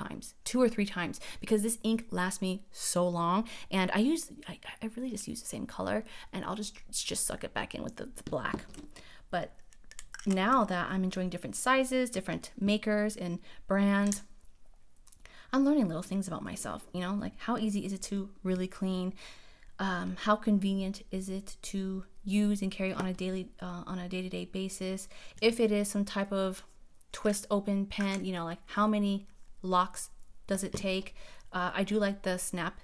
or 3 times, because this ink lasts me so long. And I really just use the same color, and I'll just suck it back in with the black. But now that I'm enjoying different sizes, different makers and brands, I'm learning little things about myself, you know, like how easy is it to really clean? How convenient is it to use and carry on a day-to-day basis? If it is some type of twist open pen, you know, like how many locks does it take? I do like the snap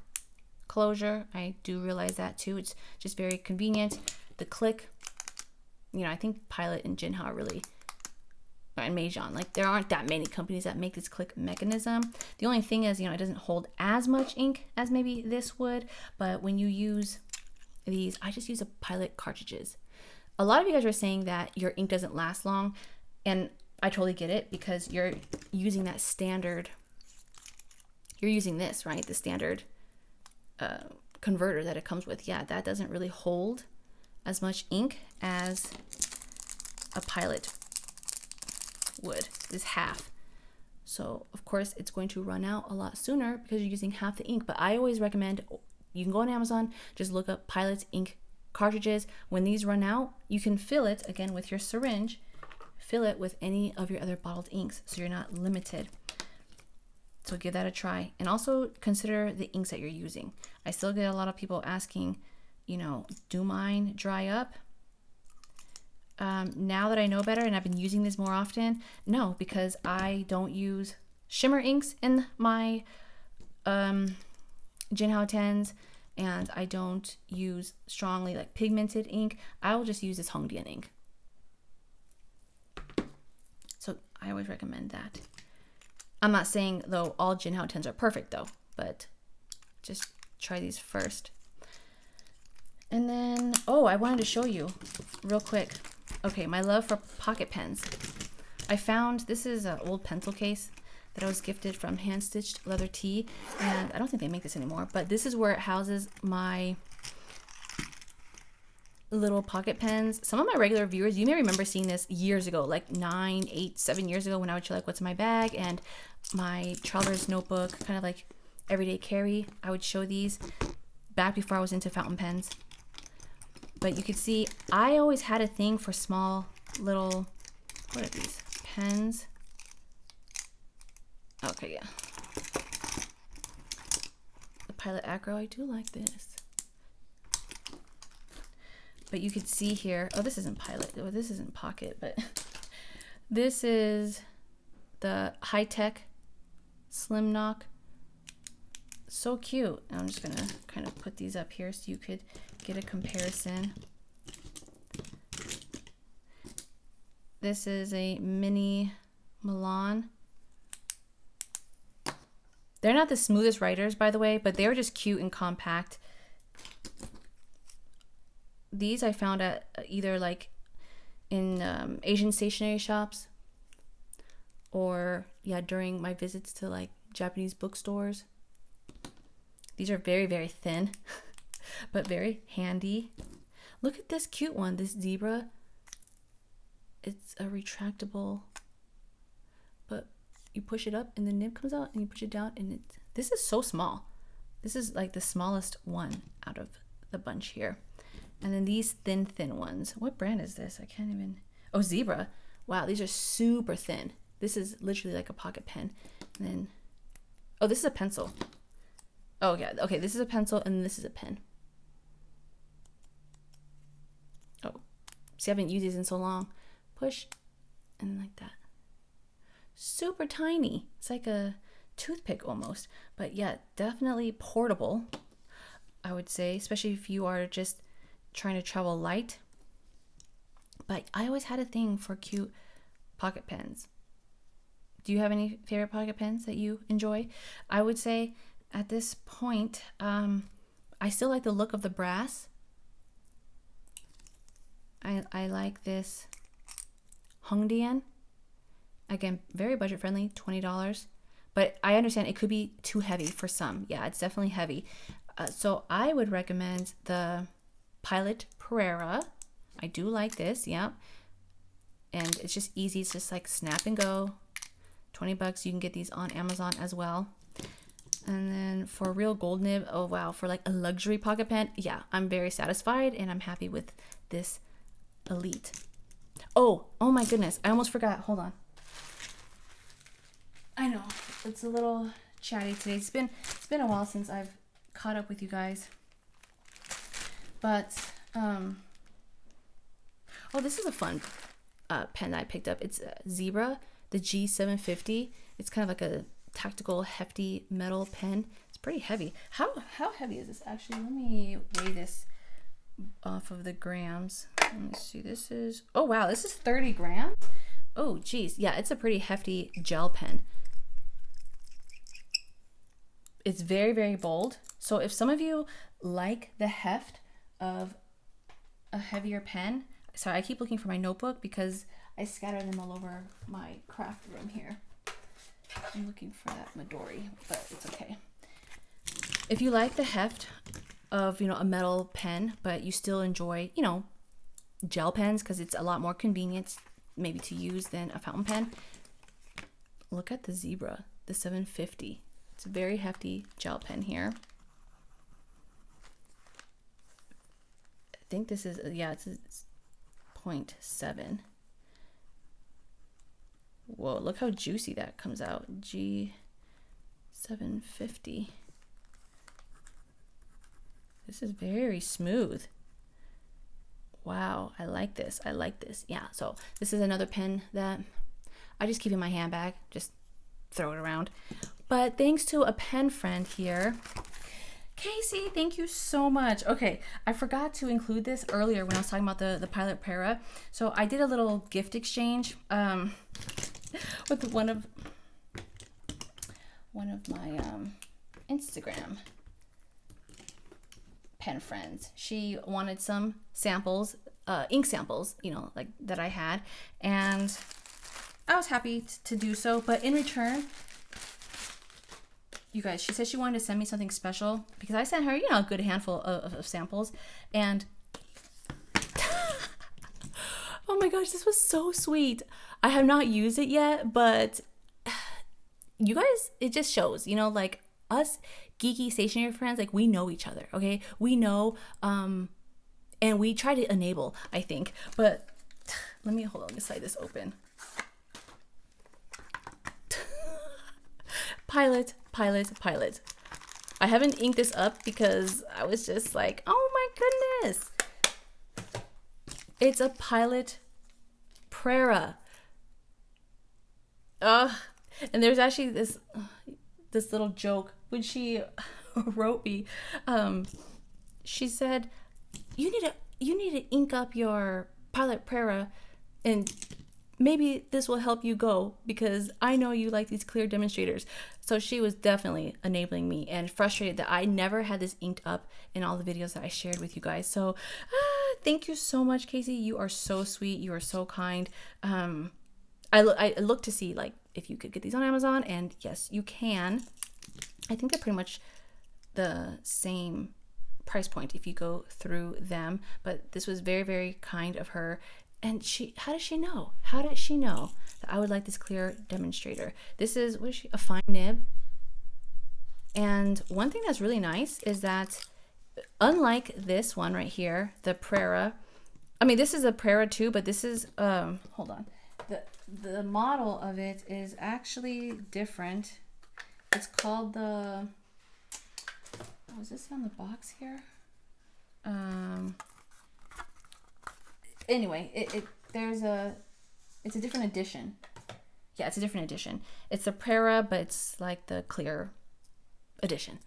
closure. I do realize that too. It's just very convenient. The click, you know, I think Pilot and Jinhao are really, and Meijin, like there aren't that many companies that make this click mechanism. The only thing is, you know, it doesn't hold as much ink as maybe this would, but when you use these, I just use a Pilot cartridges. A lot of you guys are saying that your ink doesn't last long, and I totally get it, because you're using that standard, you're using this, right? The standard converter that it comes with. Yeah, that doesn't really hold as much ink as a Pilot would. This half. So of course it's going to run out a lot sooner because you're using half the ink. But I always recommend, you can go on Amazon, just look up Pilot ink cartridges. When these run out, you can fill it again with your syringe, fill it with any of your other bottled inks, so you're not limited. So give that a try, and also consider the inks that you're using. I still get a lot of people asking, you know, do mine dry up? Now that I know better and I've been using this more often, no, because I don't use shimmer inks in my Jinhao 10s, and I don't use strongly like pigmented ink. I will just use this Hongdian ink. So I always recommend that. I'm not saying though all Jinhao 10s are perfect though, but just try these first. And then, oh, I wanted to show you real quick. Okay, my love for pocket pens. I found, this is an old pencil case that I was gifted from Hand Stitched Leather Tea, and I don't think they make this anymore, but this is where it houses my little pocket pens. Some of my regular viewers, you may remember seeing this years ago, like 9, 8, 7 years ago, when I would show like what's in my bag and my traveler's notebook, kind of like everyday carry. I would show these back before I was into fountain pens. But you could see I always had a thing for small little, what are these, pens? Okay, yeah. Pilot Acro. I do like this. But you could see here, oh, this isn't Pilot. Oh, this isn't Pocket, but this is the high-tech Slim Knock. So cute. I'm just gonna kind of put these up here so you could get a comparison. This is a mini Milan. They're not the smoothest writers, by the way, but they're just cute and compact. These I found at either like in Asian stationery shops, or yeah, during my visits to like Japanese bookstores. These are very, very thin, but very handy. Look at this cute one, this zebra. It's a retractable, but you push it up and the nib comes out, and you push it down, and this is so small. This is like the smallest one out of the bunch here. And then these thin ones. What brand is this? I can't even. Oh, Zebra. Wow, these are super thin. This is literally like a pocket pen. And then, oh, this is a pencil. Oh yeah, okay, this is a pencil and this is a pen. Oh, see, I haven't used these in so long. Push, and like that. Super tiny. It's like a toothpick almost. But yeah, definitely portable, I would say, especially if you are just trying to travel light. But I always had a thing for cute pocket pens. Do you have any favorite pocket pens that you enjoy? I would say at this point, I still like the look of the brass. I like this Hongdian. Again, very budget friendly, $20. But I understand it could be too heavy for some. Yeah, it's definitely heavy. So I would recommend the Pilot Prera. I do like this, yeah. And it's just easy. It's just like snap and go. $20. You can get these on Amazon as well. And then for real gold nib, oh wow, for like a luxury pocket pen, yeah, I'm very satisfied and I'm happy with this Elite. Oh my goodness, I almost forgot. Hold on. I know it's a little chatty today. It's been a while since I've caught up with you guys. But oh, this is a fun pen that I picked up. It's a Zebra, the G750. It's kind of like a tactical, hefty metal pen. It's pretty heavy. How heavy is this actually? Let me weigh this off of the grams. Let me see. This is, oh wow, this is 30 grams. Oh geez, yeah, it's a pretty hefty gel pen. It's very, very bold. So if some of you like the heft of a heavier pen, sorry, I keep looking for my notebook because I scattered them all over my craft room here. I'm looking for that Midori, but it's okay. If you like the heft of, a metal pen, but you still enjoy, gel pens because it's a lot more convenient maybe to use than a fountain pen, look at the Zebra, the 750. It's a very hefty gel pen here. I think this is, yeah, it's 0.7. Whoa, look how juicy that comes out. G750. This is very smooth. Wow, I like this. I like this. Yeah, so this is another pen that I just keep in my handbag. Just throw it around. But thanks to a pen friend here, Casey, thank you so much. Okay, I forgot to include this earlier when I was talking about the Pilot Prera. So I did a little gift exchange with one of my Instagram pen friends. She wanted some samples, ink samples, like that I had, and I was happy to do so. But in return, you guys, she said she wanted to send me something special because I sent her, a good handful of samples, and oh my gosh, this was so sweet. I have not used it yet, but you guys, it just shows, like us geeky stationery friends, like we know each other, okay? We know, and we try to enable, I think. But let me slide this open. Pilot. I haven't inked this up because I was just like, oh my goodness. It's a Pilot Prera. And there's actually this little joke when she wrote me. She said, you need to ink up your Pilot Prera, and maybe this will help you go because I know you like these clear demonstrators. So she was definitely enabling me and frustrated that I never had this inked up in all the videos that I shared with you guys. So thank you so much, Casey. You are so sweet. You are so kind. I looked to see like if you could get these on Amazon, and yes, you can. I think they're pretty much the same price point if you go through them, but this was very, very kind of her. And how did she know? How did she know that I would like this clear demonstrator? This is, what is she? A fine nib. And one thing that's really nice is that unlike this one right here, the Prera, I mean, this is a Prera too, but this is, hold on. The model of it is actually different. It's called the, oh, is this on the box here? Anyway, it's a different edition. Yeah, it's a different edition. It's the Prera, but it's like the clear edition.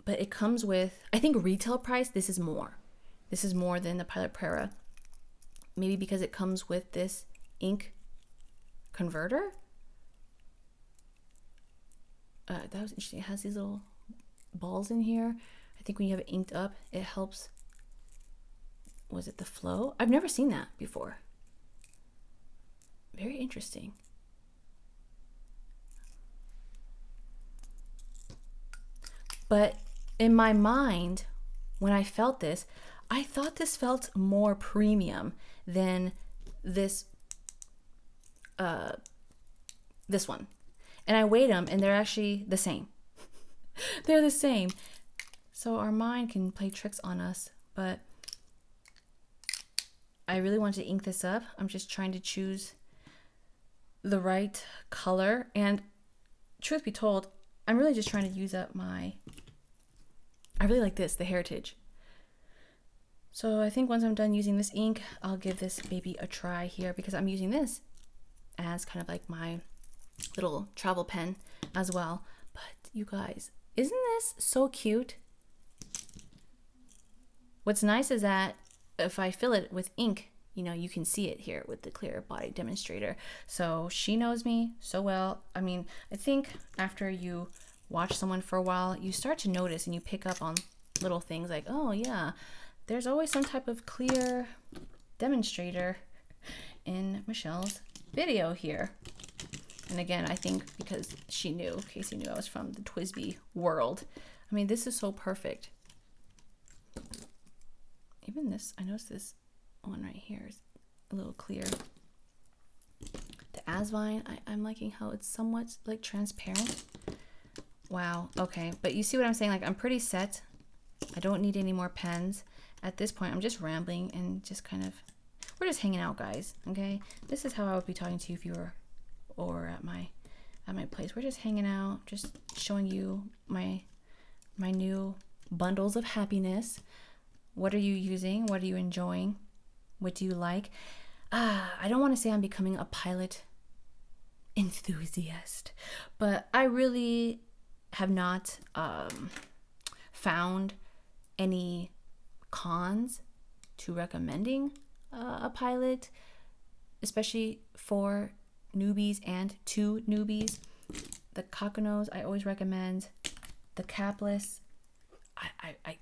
But it comes with, I think retail price, this is more. This is more than the Pilot Prera. Maybe because it comes with this ink converter. That was interesting. It has these little balls in here. I think when you have it inked up, it helps. Was it the flow? I've never seen that before. Very interesting. But in my mind, when I felt this, I thought this felt more premium than this this one. And I weighed them and they're actually the same. They're the same. So our mind can play tricks on us, but I really want to ink this up. I'm just trying to choose the right color. And truth be told, I'm really just trying to use up I really like this, the Heritage. So I think once I'm done using this ink, I'll give this baby a try here because I'm using this as kind of like my little travel pen as well. But you guys, isn't this so cute? What's nice is that if I fill it with ink, you know, you can see it here with the clear body demonstrator. So she knows me so well. I mean, I think after you watch someone for a while, you start to notice and you pick up on little things like, oh yeah, there's always some type of clear demonstrator in Michelle's video here. And again, I think because Casey knew I was from the TWSBI world. I mean, this is so perfect. Even this, I noticed this one right here is a little clear. The Asvine, I'm liking how it's somewhat like transparent. Wow, okay. But you see what I'm saying? Like, I'm pretty set. I don't need any more pens. At this point, I'm just rambling and just kind of, we're just hanging out, guys, okay? This is how I would be talking to you if you were or at my place. We're just hanging out, just showing you my new bundles of happiness. What are you using? What are you enjoying? What do you like? I don't want to say I'm becoming a Pilot enthusiast, but I really have not found any cons to recommending a Pilot, especially for newbies and to newbies. The Kakunos I always recommend. The capless,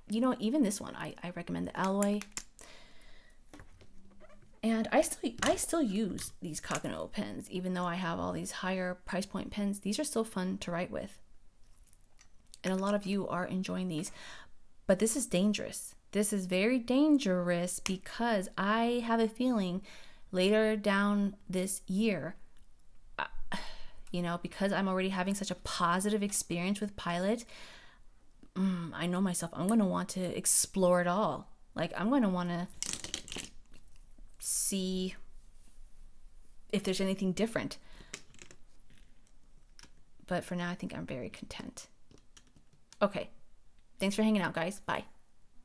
you know, even this one I recommend the alloy. And I still use these Kakuno pens, even though I have all these higher price point pens. These are still fun to write with, and a lot of you are enjoying these. But this is dangerous. This is very dangerous because I have a feeling later down this year, you know, because I'm already having such a positive experience with Pilot, I know myself, I'm going to want to explore it all. Like, I'm going to want to see if there's anything different. But for now, I think I'm very content. Okay. Thanks for hanging out, guys. Bye.